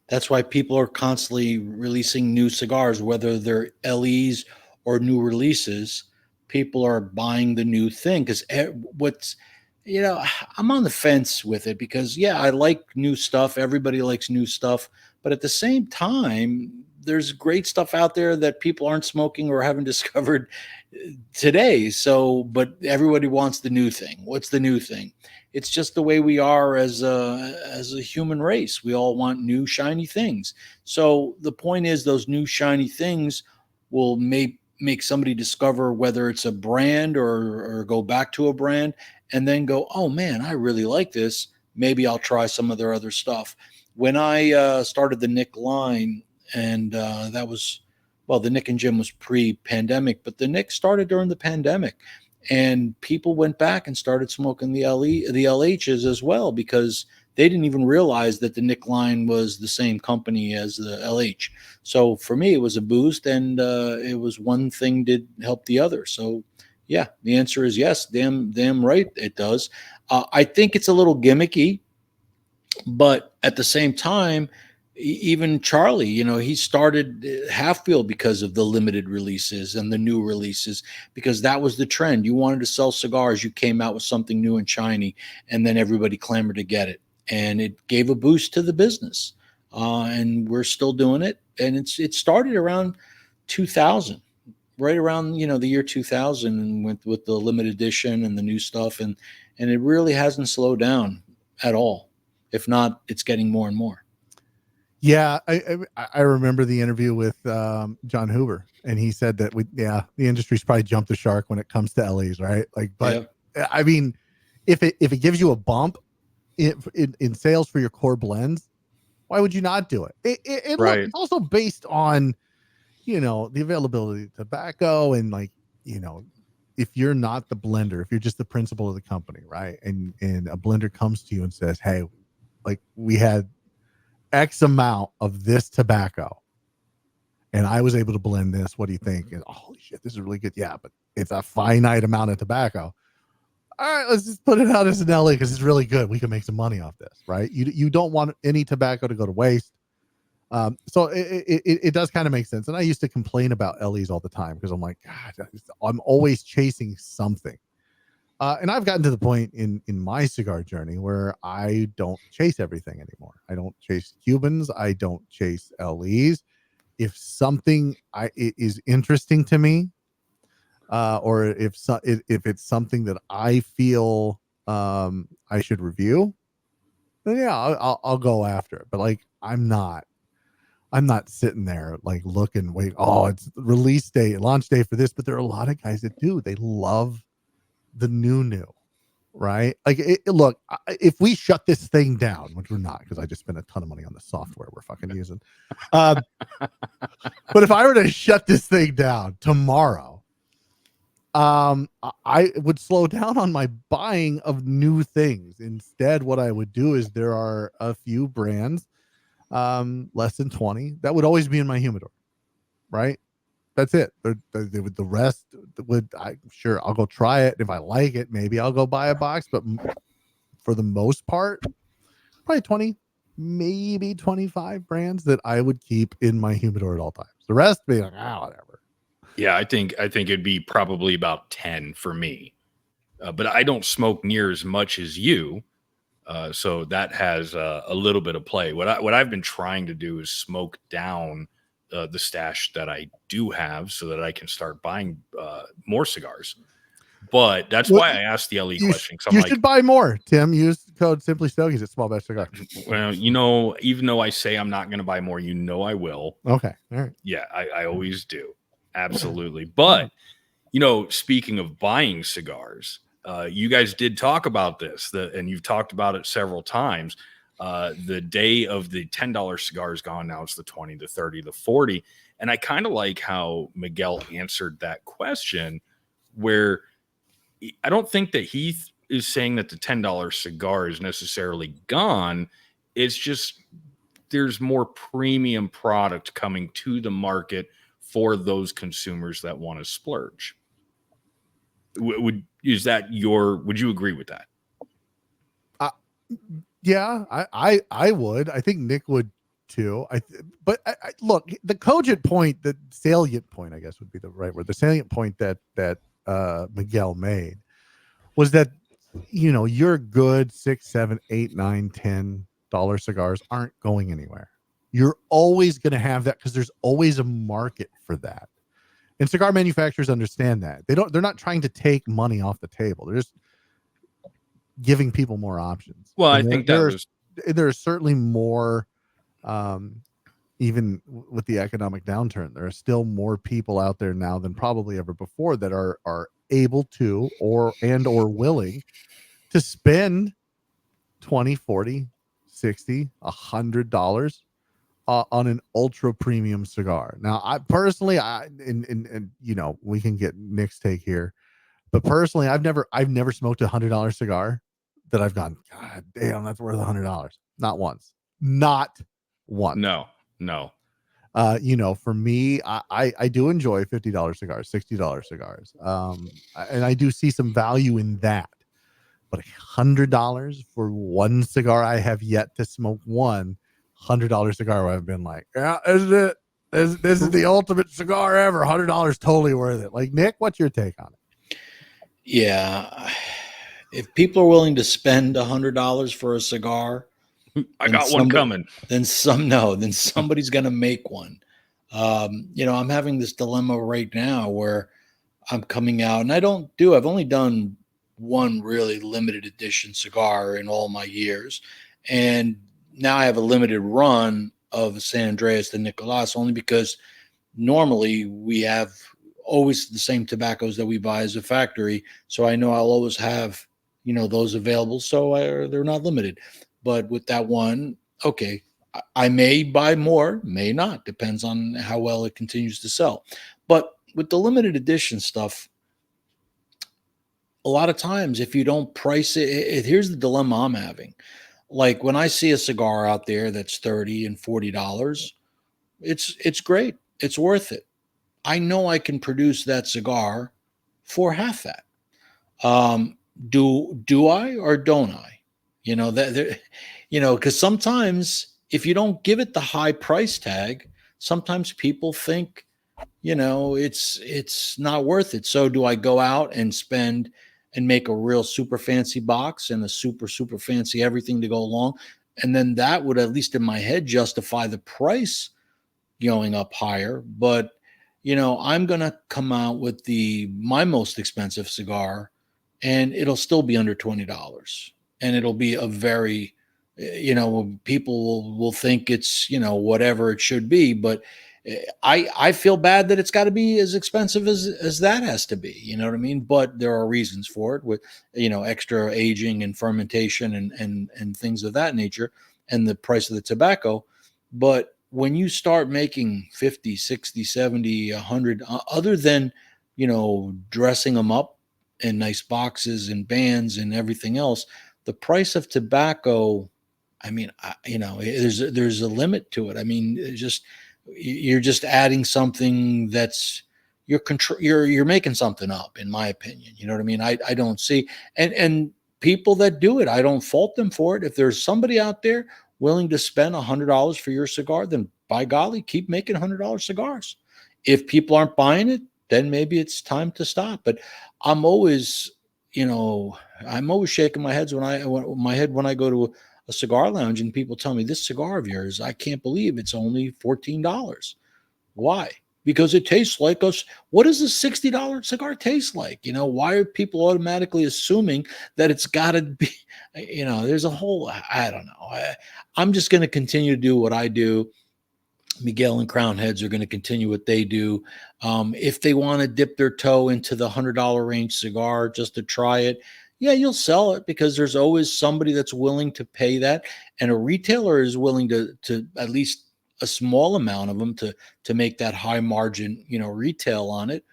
That's why people are constantly releasing new cigars, whether they're LEs or new releases. People are buying the new thing because I'm on the fence with it, because I like new stuff. Everybody likes new stuff. But at the same time, there's great stuff out there that people aren't smoking or haven't discovered today. So, but everybody wants the new thing. What's the new thing? It's just the way we are as a human race. We all want new shiny things. So the point is, those new shiny things will make somebody discover whether it's a brand or go back to a brand and then go, oh man, I really like this. Maybe I'll try some of their other stuff. When I started the Nick line, and that was, the Nick and Jim was pre-pandemic, but the Nick started during the pandemic, and people went back and started smoking the LHs as well, because they didn't even realize that the Nick line was the same company as the LH. So for me, it was a boost, and it was one thing did help the other. So yeah, the answer is yes. Damn right it does. I think it's a little gimmicky, but at the same time, even Charlie, he started Half-Field because of the limited releases and the new releases, because that was the trend. You wanted to sell cigars, you came out with something new and shiny, and then everybody clamored to get it. And it gave a boost to the business. And we're still doing it. And it started around 2000, right around, the year 2000, and with the limited edition and the new stuff. And it really hasn't slowed down at all. If not, it's getting more and more. Yeah, I remember the interview with John Huber, and he said that the industry's probably jumped the shark when it comes to LEs, right? I mean, if it gives you a bump in sales for your core blends, why would you not do it? Look, it's also based on the availability of tobacco, and if you're not the blender, if you're just the principal of the company, right, and a blender comes to you and says, hey, we had X amount of this tobacco, and I was able to blend this. What do you think? And holy shit, this is really good. Yeah, but it's a finite amount of tobacco. All right, let's just put it out as an LE because it's really good. We can make some money off this, right? You don't want any tobacco to go to waste. So it does kind of make sense. And I used to complain about LEs all the time because I'm like, God, I'm always chasing something. And I've gotten to the point in my cigar journey where I don't chase everything anymore. I don't chase Cubans. I don't chase LEs. If something is interesting to me, or if it's something that I feel I should review, then yeah, I'll go after it. But I'm not sitting there looking, it's release date, launch day for this. But there are a lot of guys that do. They love the new, right? Look, if we shut this thing down, which we're not, because I just spent a ton of money on the software we're fucking using. But if I were to shut this thing down tomorrow, I would slow down on my buying of new things. Instead, what I would do is there are a few brands, less than 20, that would always be in my humidor, right? That's it. The rest I'll go try it. If I like it, maybe I'll go buy a box. But for the most part, probably 20, maybe 25 brands that I would keep in my humidor at all times. The rest be whatever. Yeah, I think it'd be probably about 10 for me. But I don't smoke near as much as you. So that has a little bit of play. What I've been trying to do is smoke down the stash that I do have so that I can start buying more cigars. But that's why I asked the LE question. You should buy more, Tim. Use code Simply Stogies at Small Batch Cigar. Well, even though I say I'm not going to buy more, I will. Okay. All right. Yeah, I always do. Absolutely. But, speaking of buying cigars, you guys did talk about this, and you've talked about it several times. The day of the $10 cigar is gone. Now it's the 20, the 30, the 40. And I kind of like how Miguel answered that question, where I don't think that he is saying that the $10 cigar is necessarily gone. It's just there's more premium product coming to the market for those consumers that want to splurge. Would you agree with that? Yeah, I would. I think Nick would too. But look, the cogent point, the salient point, I guess would be the right word. The salient point that Miguel made was that your good $6, $7, $8, $9, $10 cigars aren't going anywhere. You're always going to have that because there's always a market for that. And cigar manufacturers understand that. They're not trying to take money off the table. They're just giving people more options. Well, and I think there are certainly more, even with the economic downturn, there are still more people out there now than probably ever before that are able to or willing to spend $20, $40, $60, $100 on an ultra premium cigar. Now, I personally, we can get Nick's take here, but personally, I've never smoked a $100 cigar that I've gone, God damn, that's worth $100. Not once. Not once. No. For me, I do enjoy $50 cigars, $60 cigars. And I do see some value in that. But $100 for one cigar, I have yet to smoke one $100 cigar where I've been like, yeah, isn't it? This is the ultimate cigar ever. $100 totally worth it. Like, Nick, what's your take on it? Yeah. If people are willing to spend $100 for a cigar, I got one coming. Then somebody's going to make one. I'm having this dilemma right now where I'm coming out, and I've only done one really limited edition cigar in all my years. And now I have a limited run of San Andreas de Nicolas, only because normally we have always the same tobaccos that we buy as a factory. So I know I'll always have, those available. So they're not limited. But with that one, okay, I may buy more, may not, depends on how well it continues to sell. But with the limited edition stuff, a lot of times if you don't price it, here's the dilemma I'm having. Like when I see a cigar out there that's $30 and $40, it's great. It's worth it. I know I can produce that cigar for half that. Do I or don't I? Because sometimes if you don't give it the high price tag, sometimes people think, it's not worth it. So do I go out and spend and make a real super fancy box and a super, super fancy everything to go along? And then that would, at least in my head, justify the price going up higher. But, I'm going to come out with my most expensive cigar, and it'll still be under $20. And it'll be a very, people will think it's, whatever it should be. But I feel bad that it's got to be as expensive as that has to be. You know what I mean? But there are reasons for it with, extra aging and fermentation and things of that nature, and the price of the tobacco. But when you start making 50, 60, 70, 100, other than, dressing them up in nice boxes and bands and everything else, the price of tobacco, I mean, there's a limit to it. I mean, you're just adding something that's you're making something up, in my opinion. You know what I mean? I don't see, and people that do it, I don't fault them for it. If there's somebody out there willing to spend $100 for your cigar, then by golly, keep making $100 cigars. If people aren't buying it, then maybe it's time to stop. But I'm always shaking my head when I go to a cigar lounge and people tell me, this cigar of yours, I can't believe it's only $14. Why? Because it tastes like us. What does a $60 cigar taste like? Why are people automatically assuming that it's got to be, there's a whole, I don't know. I'm just going to continue to do what I do. Miguel and Crown Heads are going to continue what they do. If they want to dip their toe into the $100 range cigar just to try it, yeah, you'll sell it because there's always somebody that's willing to pay that, and a retailer is willing to at least a small amount of them to make that high margin, retail on it.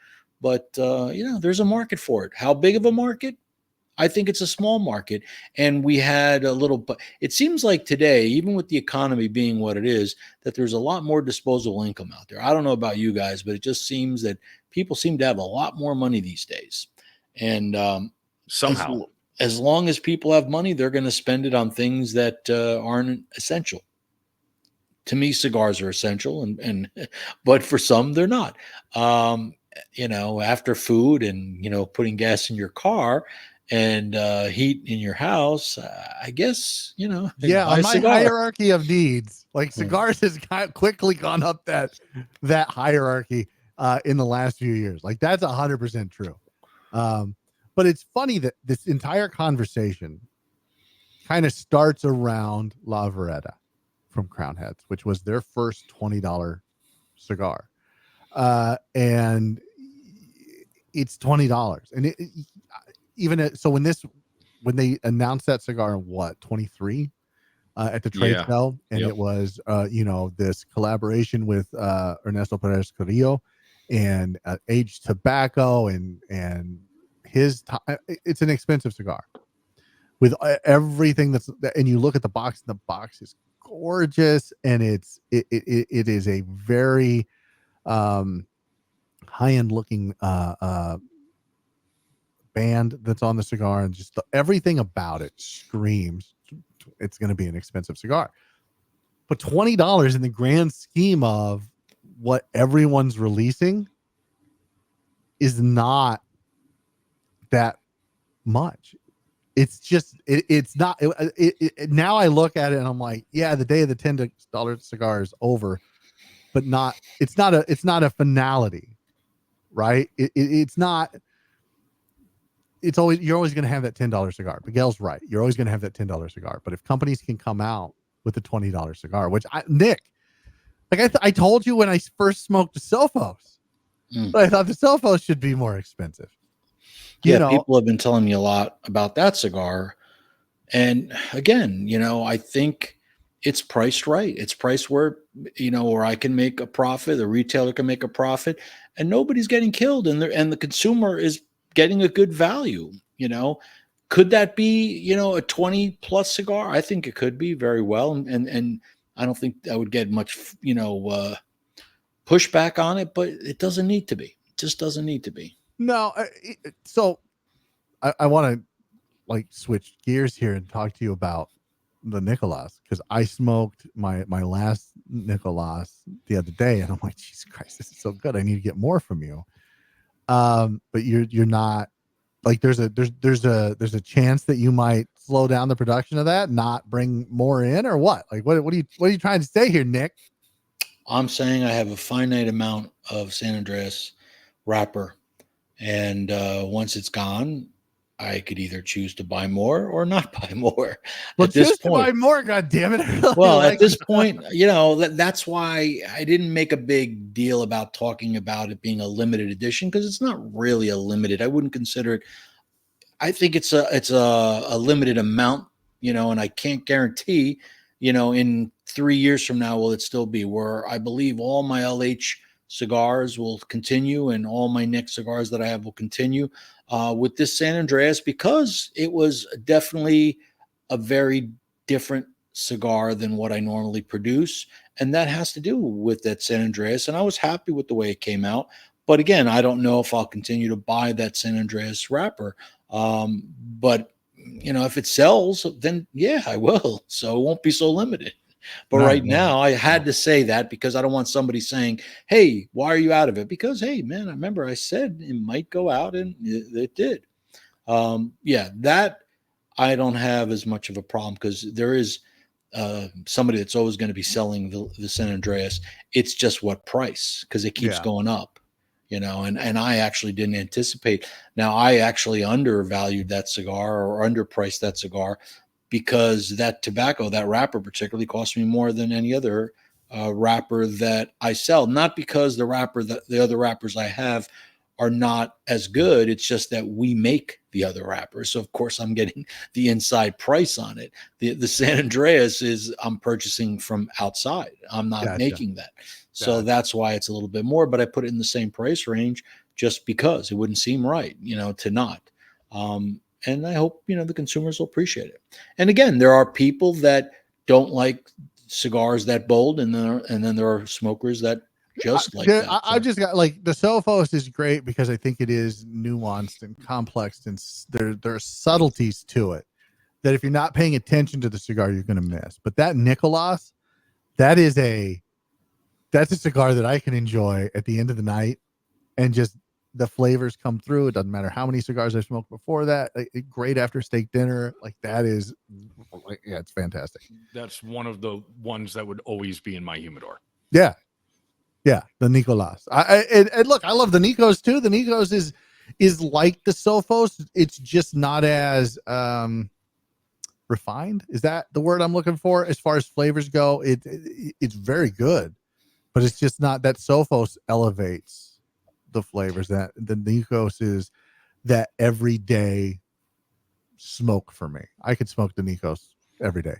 But there's a market for it. How big of a market? I think it's a small market. And we had a little, but it seems like today, even with the economy being what it is, that there's a lot more disposable income out there. I don't know about you guys, but it just seems that people seem to have a lot more money these days. And Somehow, as long as people have money, they're going to spend it on things that aren't essential. To me, cigars are essential, and but for some, they're not. After food and putting gas in your car and heat in your house, I guess Yeah, buy on a my cigar. hierarchy of needs, like cigars has quickly gone up that hierarchy in the last few years. Like that's 100% true. But it's funny that this entire conversation kind of starts around La Vereda from Crown Heads, which was their first $20 cigar. And it's $20. And so when they announced that cigar in 23 at the trade show, and it was this collaboration with Ernesto Perez Carrillo and aged tobacco and it's an expensive cigar with everything and you look at the box, and the box is gorgeous, and it is a very high-end looking band that's on the cigar, and just everything about it screams it's going to be an expensive cigar. But $20 in the grand scheme of what everyone's releasing is not that much. It's just it's not. Now I look at it and I'm like, yeah, the day of the $10 cigar is over, but not. It's not a finality, right? It's not. It's always, you're always going to have that $10 cigar. Miguel's right. You're always going to have that $10 cigar. But if companies can come out with a $20 cigar, which Nick, like I told you when I first smoked the Sophos, but I thought the Sophos should be more expensive. People have been telling me a lot about that cigar. And again, I think it's priced right. It's priced where I can make a profit, the retailer can make a profit, and nobody's getting killed, and the consumer is getting a good value. Could that be, a 20 plus cigar? I think it could be very well. And I don't think I would get much, pushback on it, but it doesn't need to be. It just doesn't need to be. No. So I want to switch gears here and talk to you about the Nicolas, because I smoked my last Nicolas the other day, and I'm like, Jesus Christ, this is so good. I need to get more from you. But you're not, like, there's a chance that you might slow down the production of that, not bring more in, or what? Like, what are you trying to say here, Nick? I'm saying I have a finite amount of San Andreas wrapper, and once it's gone, I could either choose to buy more or not buy more. Well, choose to buy more, God damn it. Well, at this point, that's why I didn't make a big deal about talking about it being a limited edition, because it's not really a limited. I wouldn't consider it. I think it's a limited amount, and I can't guarantee, in 3 years from now, will it still be, where I believe all my LH cigars will continue and all my next cigars that I have will continue with this San Andreas, because it was definitely a very different cigar than what I normally produce. And that has to do with that San Andreas. And I was happy with the way it came out. But again, I don't know if I'll continue to buy that San Andreas wrapper. But if it sells, then yeah, I will. So it won't be so limited. But now I had to say that, because I don't want somebody saying, hey, why are you out of it? Because, hey, man, I remember I said it might go out, and it did. That I don't have as much of a problem, because there is somebody that's always going to be selling the San Andreas. It's just what price, because it keeps going up, and I actually didn't anticipate. Now, I actually undervalued that cigar, or underpriced that cigar, because that tobacco, that wrapper particularly, cost me more than any other wrapper that I sell, not because the other wrappers I have are not as good. It's just that we make the other wrappers. So of course I'm getting the inside price on it. The San Andreas I'm purchasing from outside. I'm not making that. So that's why it's a little bit more, but I put it in the same price range just because it wouldn't seem right, to not. And I hope, the consumers will appreciate it. And again, there are people that don't like cigars that bold, and then there are smokers that just like that. I just got like the Sophos is great because I think it is nuanced and complex, and there are subtleties to it that if you're not paying attention to the cigar, you're going to miss. But that Nicolas, that's a cigar that I can enjoy at the end of the night, and just the flavors come through. It doesn't matter how many cigars I smoked before that. Great after steak dinner. Like that is, it's fantastic. That's one of the ones that would always be in my humidor. Yeah. Yeah, the Nicolas. And look, I love the Nikos too. The Nikos is like the Sophos. It's just not as refined. Is that the word I'm looking for? As far as flavors go, it's very good, but it's just not that Sophos elevates the flavors. That the Nikos is that everyday smoke for me. I could smoke the Nikos every day.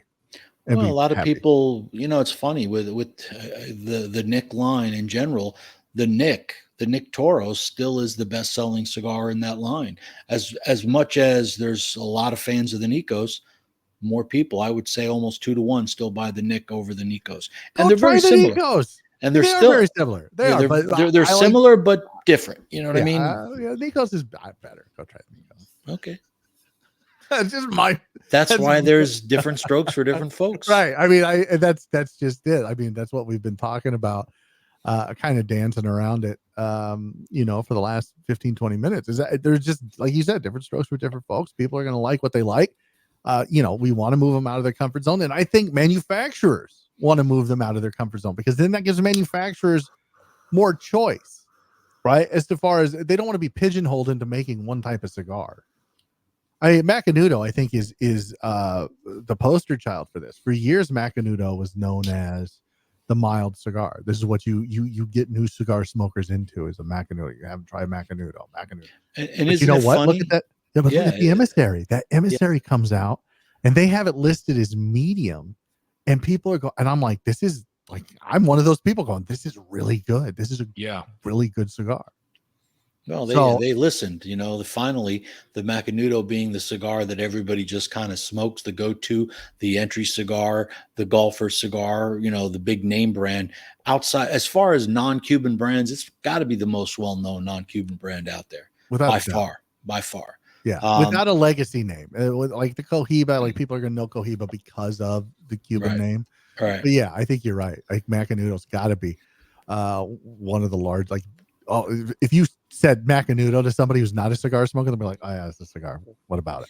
Well, a lot of people, it's funny with the Nick line in general. The Nick Toro still is the best selling cigar in that line. As much as there's a lot of fans of the Nikos, more people, I would say almost 2-1, still buy the Nick over the Nikos, and they're very similar. Nikos. And they're still very similar. They're similar but different. You know what I mean? Nikos is better. Go try the Nikos. Okay. That's why there's different strokes for different folks. Right. I mean, that's just it. I mean, that's what we've been talking about, kind of dancing around it, for the last 15, 20 minutes. Is that there's just, like you said, different strokes for different folks. People are going to like what they like. We want to move them out of their comfort zone. And I think manufacturers want to move them out of their comfort zone, because then that gives manufacturers more choice, right? As far as they don't want to be pigeonholed into making one type of cigar. Macanudo, I think, is the poster child for this. For years, Macanudo was known as the mild cigar. This is what you get new cigar smokers into, is a Macanudo. You have to try Macanudo. And you know what? Funny? Look at that. Yeah, but look at the emissary. That emissary comes out, and they have it listed as medium, and people are going. And I'm like, this is like, I'm one of those people going, this is really good. This is a really good cigar. Well, they listened, finally the Macanudo being the cigar that everybody just kind of smokes, the go-to, the entry cigar, the golfer cigar, the big name brand outside. As far as non-Cuban brands, it's got to be the most well-known non-Cuban brand out there by far. Yeah. Without a legacy name, like the Cohiba, like people are going to know Cohiba because of the Cuban name. Right. But yeah, I think you're right. Like Macanudo's got to be one of the large, like, if you said Macanudo to somebody who's not a cigar smoker, they'll be like, oh yeah, it's a cigar. What about it?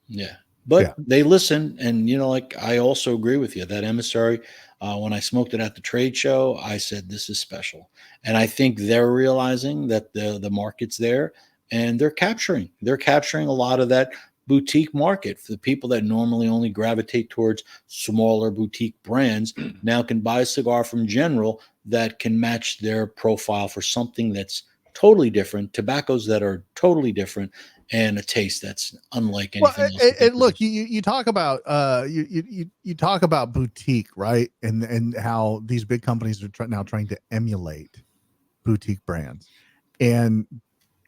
Yeah. But they listen. And, like, I also agree with you. That emissary, when I smoked it at the trade show, I said, this is special. And I think they're realizing that the market's there, and they're capturing a lot of that boutique market. For the people that normally only gravitate towards smaller boutique brands, now can buy a cigar from General that can match their profile for something that's totally different, tobaccos that are totally different, and a taste that's unlike anything else. And look, you talk about you talk about boutique, right? And how these big companies are now trying to emulate boutique brands, and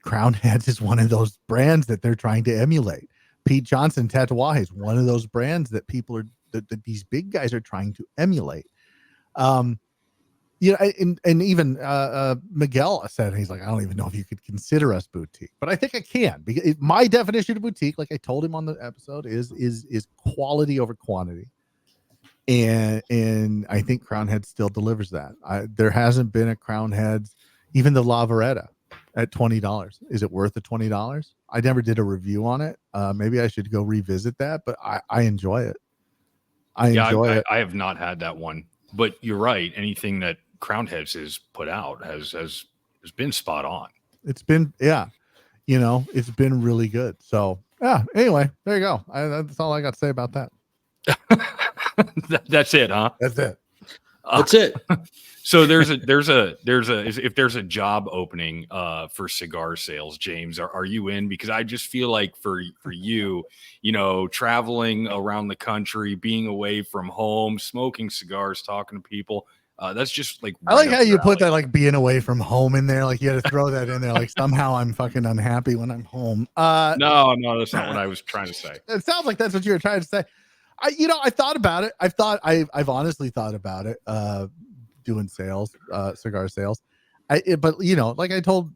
Crown Heads is one of those brands that they're trying to emulate. Pete Johnson Tatuaje is one of those brands that people are that these big guys are trying to emulate. And even Miguel said, he's like, I don't even know if you could consider us boutique, but I think I can, because my definition of boutique, like I told him on the episode, is quality over quantity. And I think Crown Heads still delivers that. There hasn't been a Crown Heads, even the La Vereda at $20. Is it worth the $20? I never did a review on it. Maybe I should go revisit that, but I enjoy it. I enjoy it. I have not had that one, but you're right. Anything that Crown Heads has put out has been spot on. It's been, it's been really good. So anyway, there you go. That's all I got to say about that. That's it, huh? That's it. That's it. So if there's a job opening for cigar sales, James, are you in? Because I just feel like for you, traveling around the country, being away from home, smoking cigars, talking to people, that's just like I like right how up you your put alley. that like being away from home in there. Like you had to throw that in there. Like somehow I'm fucking unhappy when I'm home. No, that's not what I was trying to say. It sounds like that's what you were trying to say. I thought about it. I've honestly thought about it. Doing sales, cigar sales. But like I told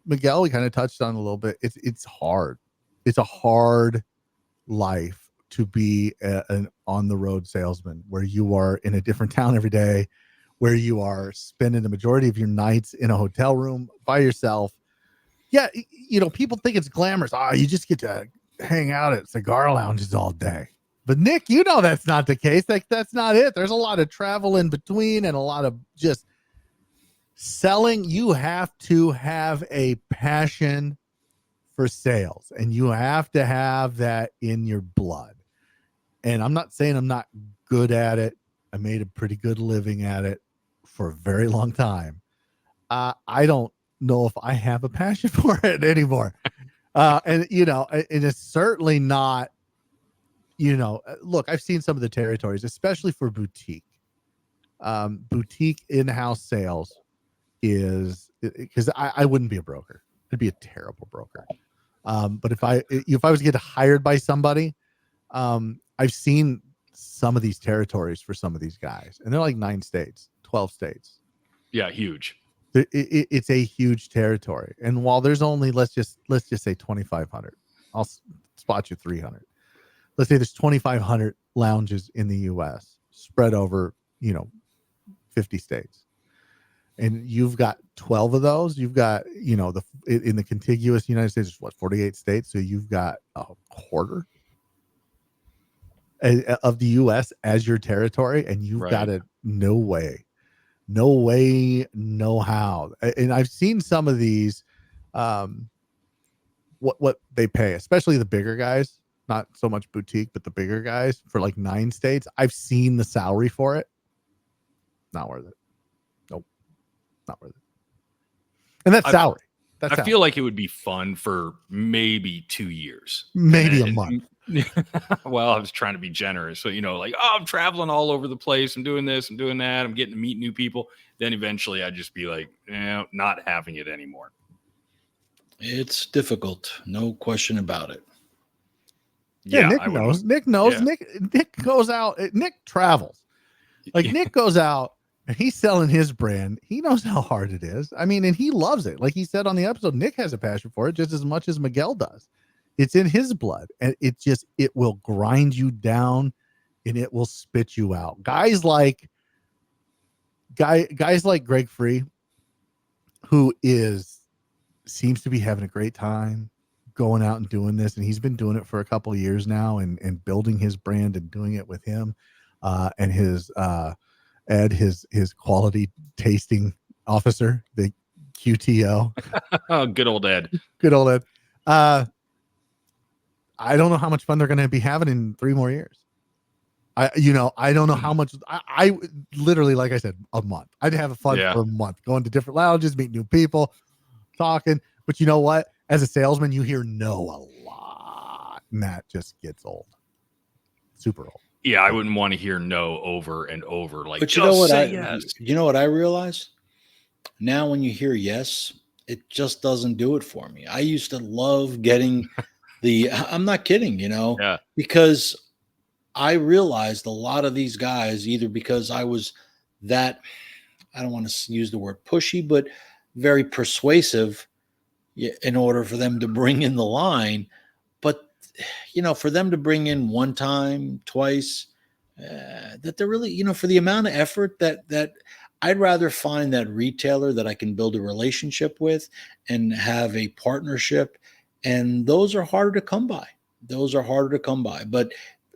Miguel, we kind of touched on a little bit. It's hard. It's a hard life to be an on the road salesman, where you are in a different town every day, where you are spending the majority of your nights in a hotel room by yourself. Yeah, people think it's glamorous. You just get to hang out at cigar lounges all day. But Nick, that's not the case. Like that's not it. There's a lot of travel in between and a lot of just selling. You have to have a passion for sales, and you have to have that in your blood. And I'm not saying I'm not good at it. I made a pretty good living at it for a very long time. I don't know if I have a passion for it anymore. And it's certainly not, look, I've seen some of the territories, especially for boutique in-house sales is because I wouldn't be a broker. I'd be a terrible broker. But if I was to get hired by somebody, I've seen some of these territories for some of these guys, and they're like 9 states, 12 states. Yeah, huge. It's a huge territory, and while there's only let's just say 2,500, I'll spot you 300. Let's say there's 2,500 lounges in the U.S. spread over 50 states, and you've got 12 of those. You've got in the contiguous United States, there's 48 states, so you've got a quarter of the U.S. as your territory, and you've got it. No way, no how. And I've seen some of these, what they pay, especially the bigger guys, not so much boutique, but the bigger guys for like 9 states. I've seen the salary for it. Not worth it. Nope, not worth it. And that's salary. I feel like it would be fun for maybe 2 years, maybe a month. Well, I was trying to be generous. So, I'm traveling all over the place. I'm doing this, I'm doing that. I'm getting to meet new people. Then eventually I'd just be like, not having it anymore. It's difficult. No question about it. Yeah, Nick knows. Nick knows. Yeah. Nick goes out. Nick travels. Like Nick goes out and he's selling his brand. He knows how hard it is. I mean, and he loves it. Like he said on the episode, Nick has a passion for it just as much as Miguel does. It's in his blood, and it will grind you down and it will spit you out. Guys like Greg Free, who seems to be having a great time going out and doing this, and he's been doing it for a couple of years now, and building his brand and doing it with him and his Ed, his quality tasting officer, the QTO. Oh, good old Ed. I don't know how much fun they're going to be having in 3 more years. I don't know how much. I literally, like I said, a month. I'd have fun for a month, going to different lounges, meet new people, talking. But you know what? As a salesman, you hear no a lot, and that just gets old, super old. Yeah, I wouldn't want to hear no over and over. Like, but you know what I realize now? When you hear yes, it just doesn't do it for me. I used to love getting I'm not kidding, because I realized a lot of these guys, either because I was that, I don't want to use the word pushy, but very persuasive in order for them to bring in the line. But, for them to bring in one time, twice, that they're really, for the amount of effort that I'd rather find that retailer that I can build a relationship with and have a partnership. And those are harder to come by. But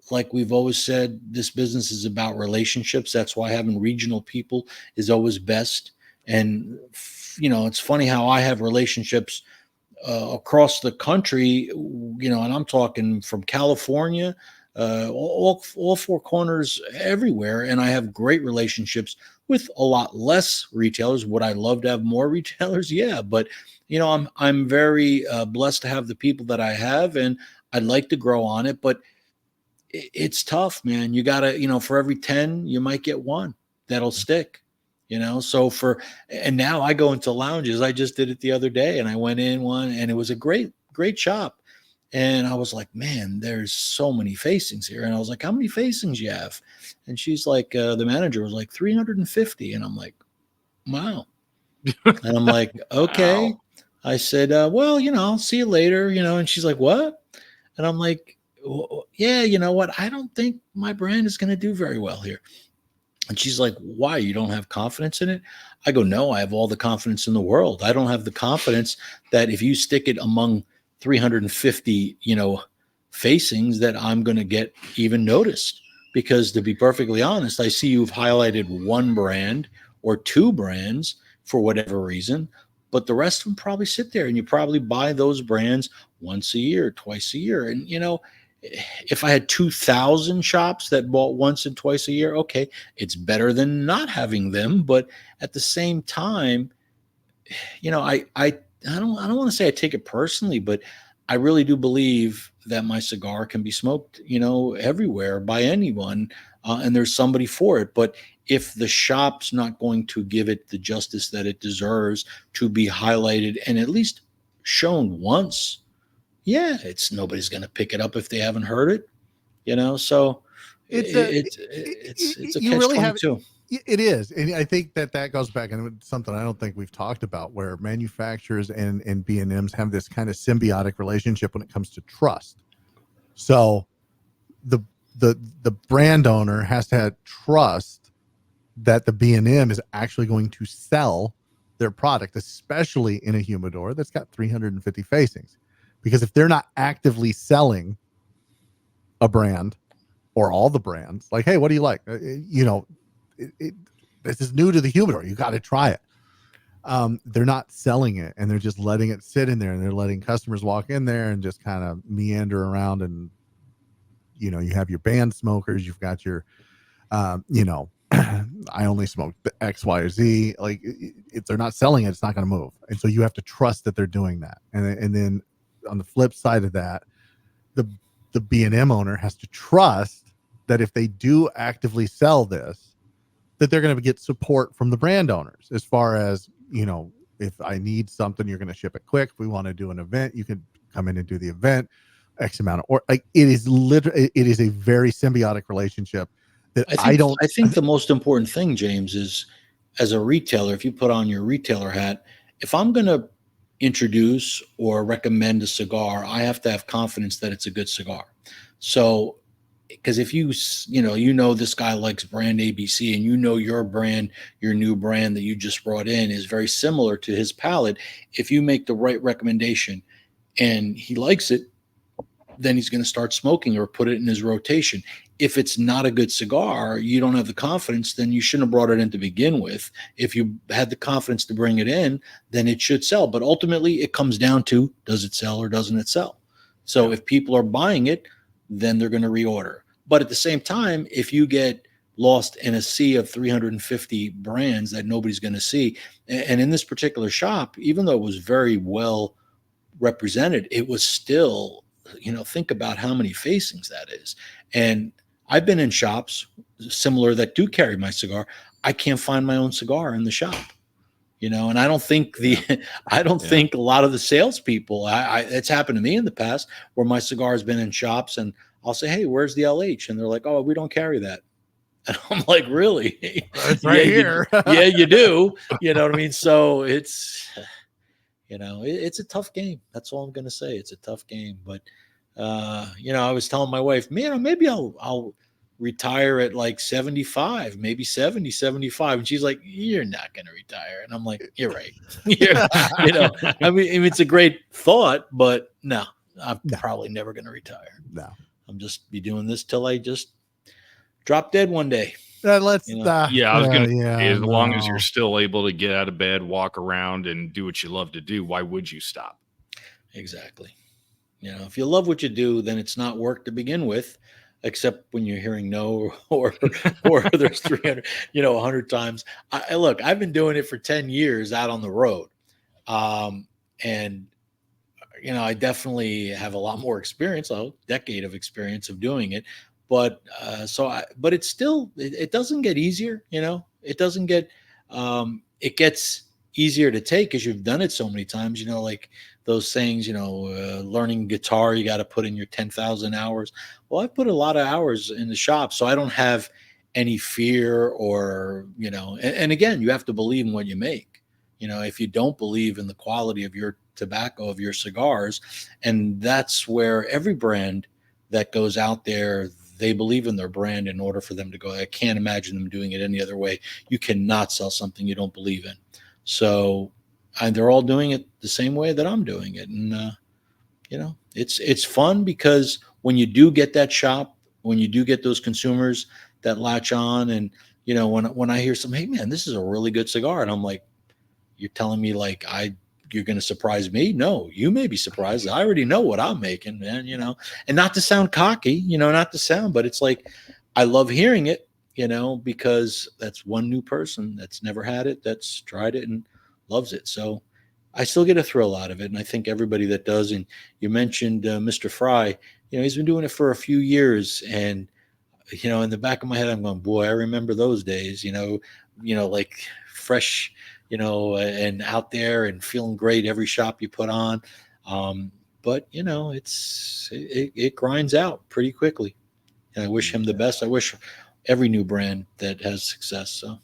like we've always said, this business is about relationships. That's why having regional people is always best. And, it's funny how I have relationships across the country, and I'm talking from California all four corners everywhere. And I have great relationships with a lot less retailers. Would I love to have more retailers? Yeah, but I'm very blessed to have the people that I have, and I'd like to grow on it, but it's tough, man. You gotta, for every 10, you might get one that'll stick, and now I go into lounges. I just did it the other day, and I went in one, and it was a great shop. And I was like, man, there's so many facings here. And I was like, how many facings you have? And she's like, the manager was like 350. And I'm like, wow. And I'm like, okay. Wow. I said, well, I'll see you later, and she's like, what? And I'm like, yeah, you know what? I don't think my brand is going to do very well here. And she's like, why? You don't have confidence in it? I go, no, I have all the confidence in the world. I don't have the confidence that if you stick it among 350, facings, that I'm going to get even noticed. Because to be perfectly honest, I see you've highlighted one brand or two brands for whatever reason, but the rest of them probably sit there, and you probably buy those brands once a year, twice a year. And, if I had 2,000 shops that bought once and twice a year, okay, it's better than not having them. But at the same time, I don't want to say I take it personally, but I really do believe that my cigar can be smoked, everywhere by anyone, and there's somebody for it. But if the shop's not going to give it the justice that it deserves to be highlighted and at least shown once, yeah, nobody's going to pick it up if they haven't heard it, so it's a you really have catch-22. It is. And I think that goes back, and it's something I don't think we've talked about, where manufacturers and B&Ms have this kind of symbiotic relationship when it comes to trust. So the brand owner has to have trust that the B&M is actually going to sell their product, especially in a humidor that's got 350 facings. Because if they're not actively selling a brand or all the brands, like, hey, what do you like? This is new to the humidor. You got to try it. They're not selling it, and they're just letting it sit in there, and they're letting customers walk in there and just kind of meander around. And, you have your band smokers, you've got your, I only smoke X, Y, or Z. Like, if they're not selling it, it's not going to move. And so you have to trust that they're doing that. And then on the flip side of that, the B&M owner has to trust that if they do actively sell this, that they're going to get support from the brand owners. As far as, if I need something, you're going to ship it quick. If we want to do an event, you can come in and do the event. X amount of, or like, it is a very symbiotic relationship that I think the most important thing, James, is as a retailer, if you put on your retailer hat, if I'm going to introduce or recommend a cigar, I have to have confidence that it's a good cigar. So, because if this guy likes brand ABC, and your brand, your new brand that you just brought in is very similar to his palate, if you make the right recommendation and he likes it, then he's going to start smoking or put it in his rotation. If it's not a good cigar, you don't have the confidence, then you shouldn't have brought it in to begin with. If you had the confidence to bring it in, then it should sell. But ultimately, it comes down to, does it sell or doesn't it sell? So if people are buying it, then they're going to reorder. But at the same time, if you get lost in a sea of 350 brands that nobody's going to see, and in this particular shop, even though it was very well represented, it was still, think about how many facings that is. And I've been in shops similar that do carry my cigar. I can't find my own cigar in the shop, and I don't think think a lot of the salespeople, it's happened to me in the past where my cigar has been in shops and I'll say, hey, where's the LH? And they're like, oh, we don't carry that. And I'm like, really? It's right here. Yeah, you do. You know what I mean? So it's, it's a tough game. That's all I'm going to say. It's a tough game. But, I was telling my wife, man, maybe I'll retire at like 75, maybe 70, 75. And she's like, you're not going to retire. And I'm like, you're right. I mean, it's a great thought, but no, I'm probably never going to retire. No. I'm just be doing this till I just drop dead one day. I was going to say, as long as you're still able to get out of bed, walk around, and do what you love to do, why would you stop? Exactly. If you love what you do, then it's not work to begin with. except when you're hearing no or there's 300, 100 times. Look, I've been doing it for 10 years out on the road. And I definitely have a lot more experience, a decade of experience of doing it. But but it's still, it doesn't get easier. It doesn't get, it gets easier to take because you've done it so many times, like those sayings, learning guitar, you got to put in your 10,000 hours. Well, I put a lot of hours in the shop, so I don't have any fear or, and again, you have to believe in what you make. If you don't believe in the quality of your tobacco, of your cigars, and that's where every brand that goes out there, they believe in their brand in order for them to go. I can't imagine them doing it any other way. You cannot sell something you don't believe in. So, and they're all doing it the same way that I'm doing it. And, it's fun because when you do get that shop, when you do get those consumers that latch on, and, when I hear some, hey man, this is a really good cigar. And I'm like, you're telling me like you're going to surprise me? No, you may be surprised. I already know what I'm making, man, and not to sound cocky, not to sound, but it's like, I love hearing it, because that's one new person that's never had it, that's tried it and loves it. So I still get a thrill out of it. And I think everybody that does, and you mentioned Mr. Fry, he's been doing it for a few years. And, in the back of my head, I'm going, boy, I remember those days, like fresh, and out there and feeling great every shop you put on. But, it grinds out pretty quickly. And I wish him the best. I wish every new brand that has success. So.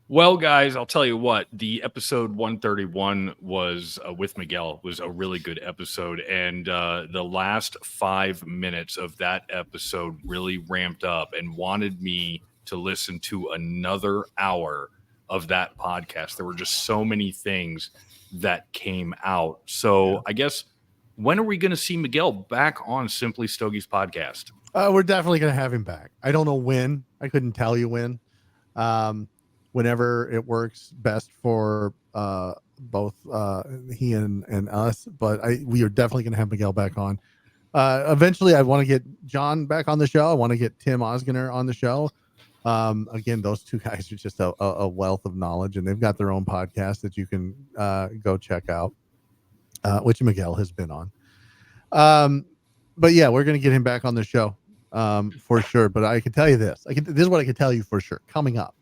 Well, guys, I'll tell you what, the episode 131 was with Miguel was a really good episode. And the last 5 minutes of that episode really ramped up and wanted me to listen to another hour of that podcast. There were just so many things that came out. So I guess, when are we going to see Miguel back on Simply Stogies Podcast? We're definitely going to have him back. I don't know when. I couldn't tell you when. Whenever it works best for both he and us, but we are definitely going to have Miguel back on. Eventually, I want to get John back on the show. I want to get Tim Osgener on the show. Again, those two guys are just a wealth of knowledge, and they've got their own podcast that you can go check out, which Miguel has been on. But yeah, we're going to get him back on the show for sure. But I can tell you this. This is what I can tell you for sure. Coming up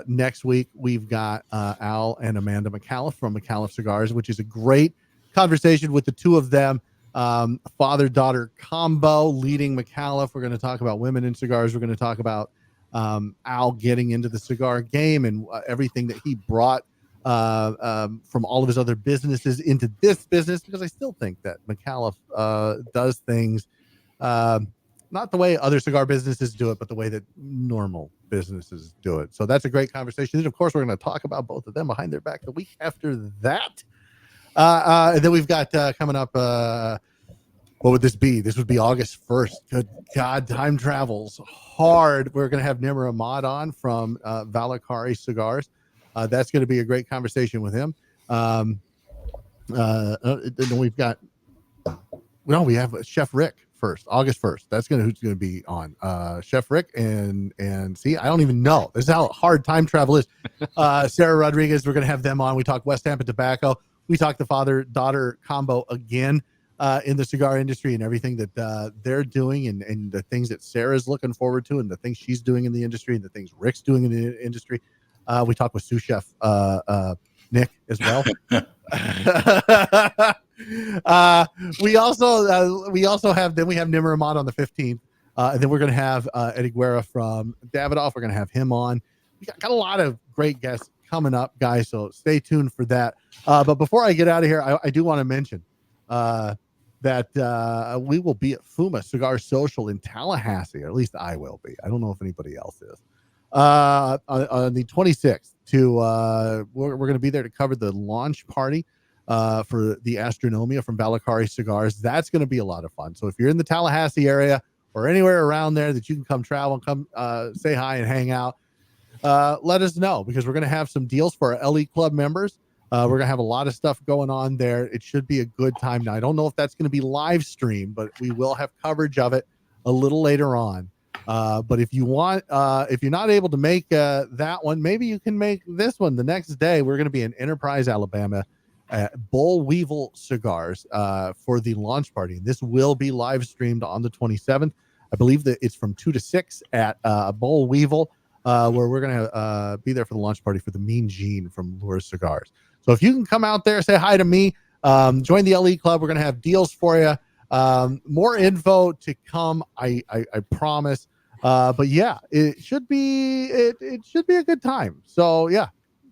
next week, we've got Al and Amanda McAuliffe from McAuliffe Cigars, which is a great conversation with the two of them. Father-daughter combo leading McAuliffe. We're going to talk about women in cigars. We're going to talk about Al getting into the cigar game and everything that he brought from all of his other businesses into this business, because I still think that McAuliffe does things not the way other cigar businesses do it, but the way that normal businesses do it. So that's a great conversation. And of course, we're going to talk about both of them behind their back the week after that. And then we've got coming up, what would this be? This would be August 1st. Good God, time travels hard. We're going to have Nimr Ahmad on from Valakari Cigars. That's going to be a great conversation with him. Then we've got, we have Chef Rick first, August 1st. That's who's going to be on. Chef Rick and see, I don't even know. This is how hard time travel is. Sarah Rodriguez, we're going to have them on. We talk West Tampa tobacco. We talk the father-daughter combo again in the cigar industry and everything that they're doing and the things that Sarah's looking forward to and the things she's doing in the industry and the things Rick's doing in the industry. We talk with sous chef Nick as well. We also have Nimr Ahmad on the 15th. And then we're going to have Eddie Guerra from Davidoff. We're going to have him on. We got a lot of great guests coming up, guys, so stay tuned for that. But before I get out of here, I do want to mention that we will be at Fuma Cigar Social in Tallahassee, or at least I will be. I don't know if anybody else is. On the 26th, we're going to be there to cover the launch party for the Astronomia from Valakari Cigars. That's going to be a lot of fun. So if you're in the Tallahassee area or anywhere around there that you can come travel, come say hi and hang out, let us know, because we're going to have some deals for our Elite Club members. We're going to have a lot of stuff going on there. It should be a good time. Now, I don't know if that's going to be live stream, but we will have coverage of it a little later on. But if you want, if you're not able to make that one, maybe you can make this one the next day. We're going to be in Enterprise, Alabama, at Bull Weevil Cigars for the launch party. This will be live streamed on the 27th. I believe that it's from 2 to 6 at Bull Weevil, where we're going to be there for the launch party for the Mean Gene from Lure Cigars. So if you can come out there, say hi to me, join the LE Club. We're going to have deals for you. More info to come, I promise. But yeah, it should be it should be a good time. So yeah,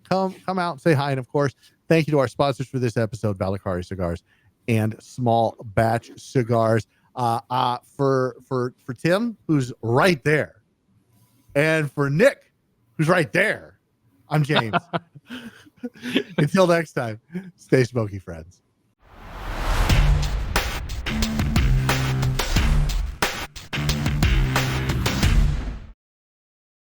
come out, say hi, and of course, thank you to our sponsors for this episode, Valakari Cigars and Small Batch Cigars. For Tim, who's right there, and for Nick, who's right there, I'm James. Until next time, stay smoky, friends.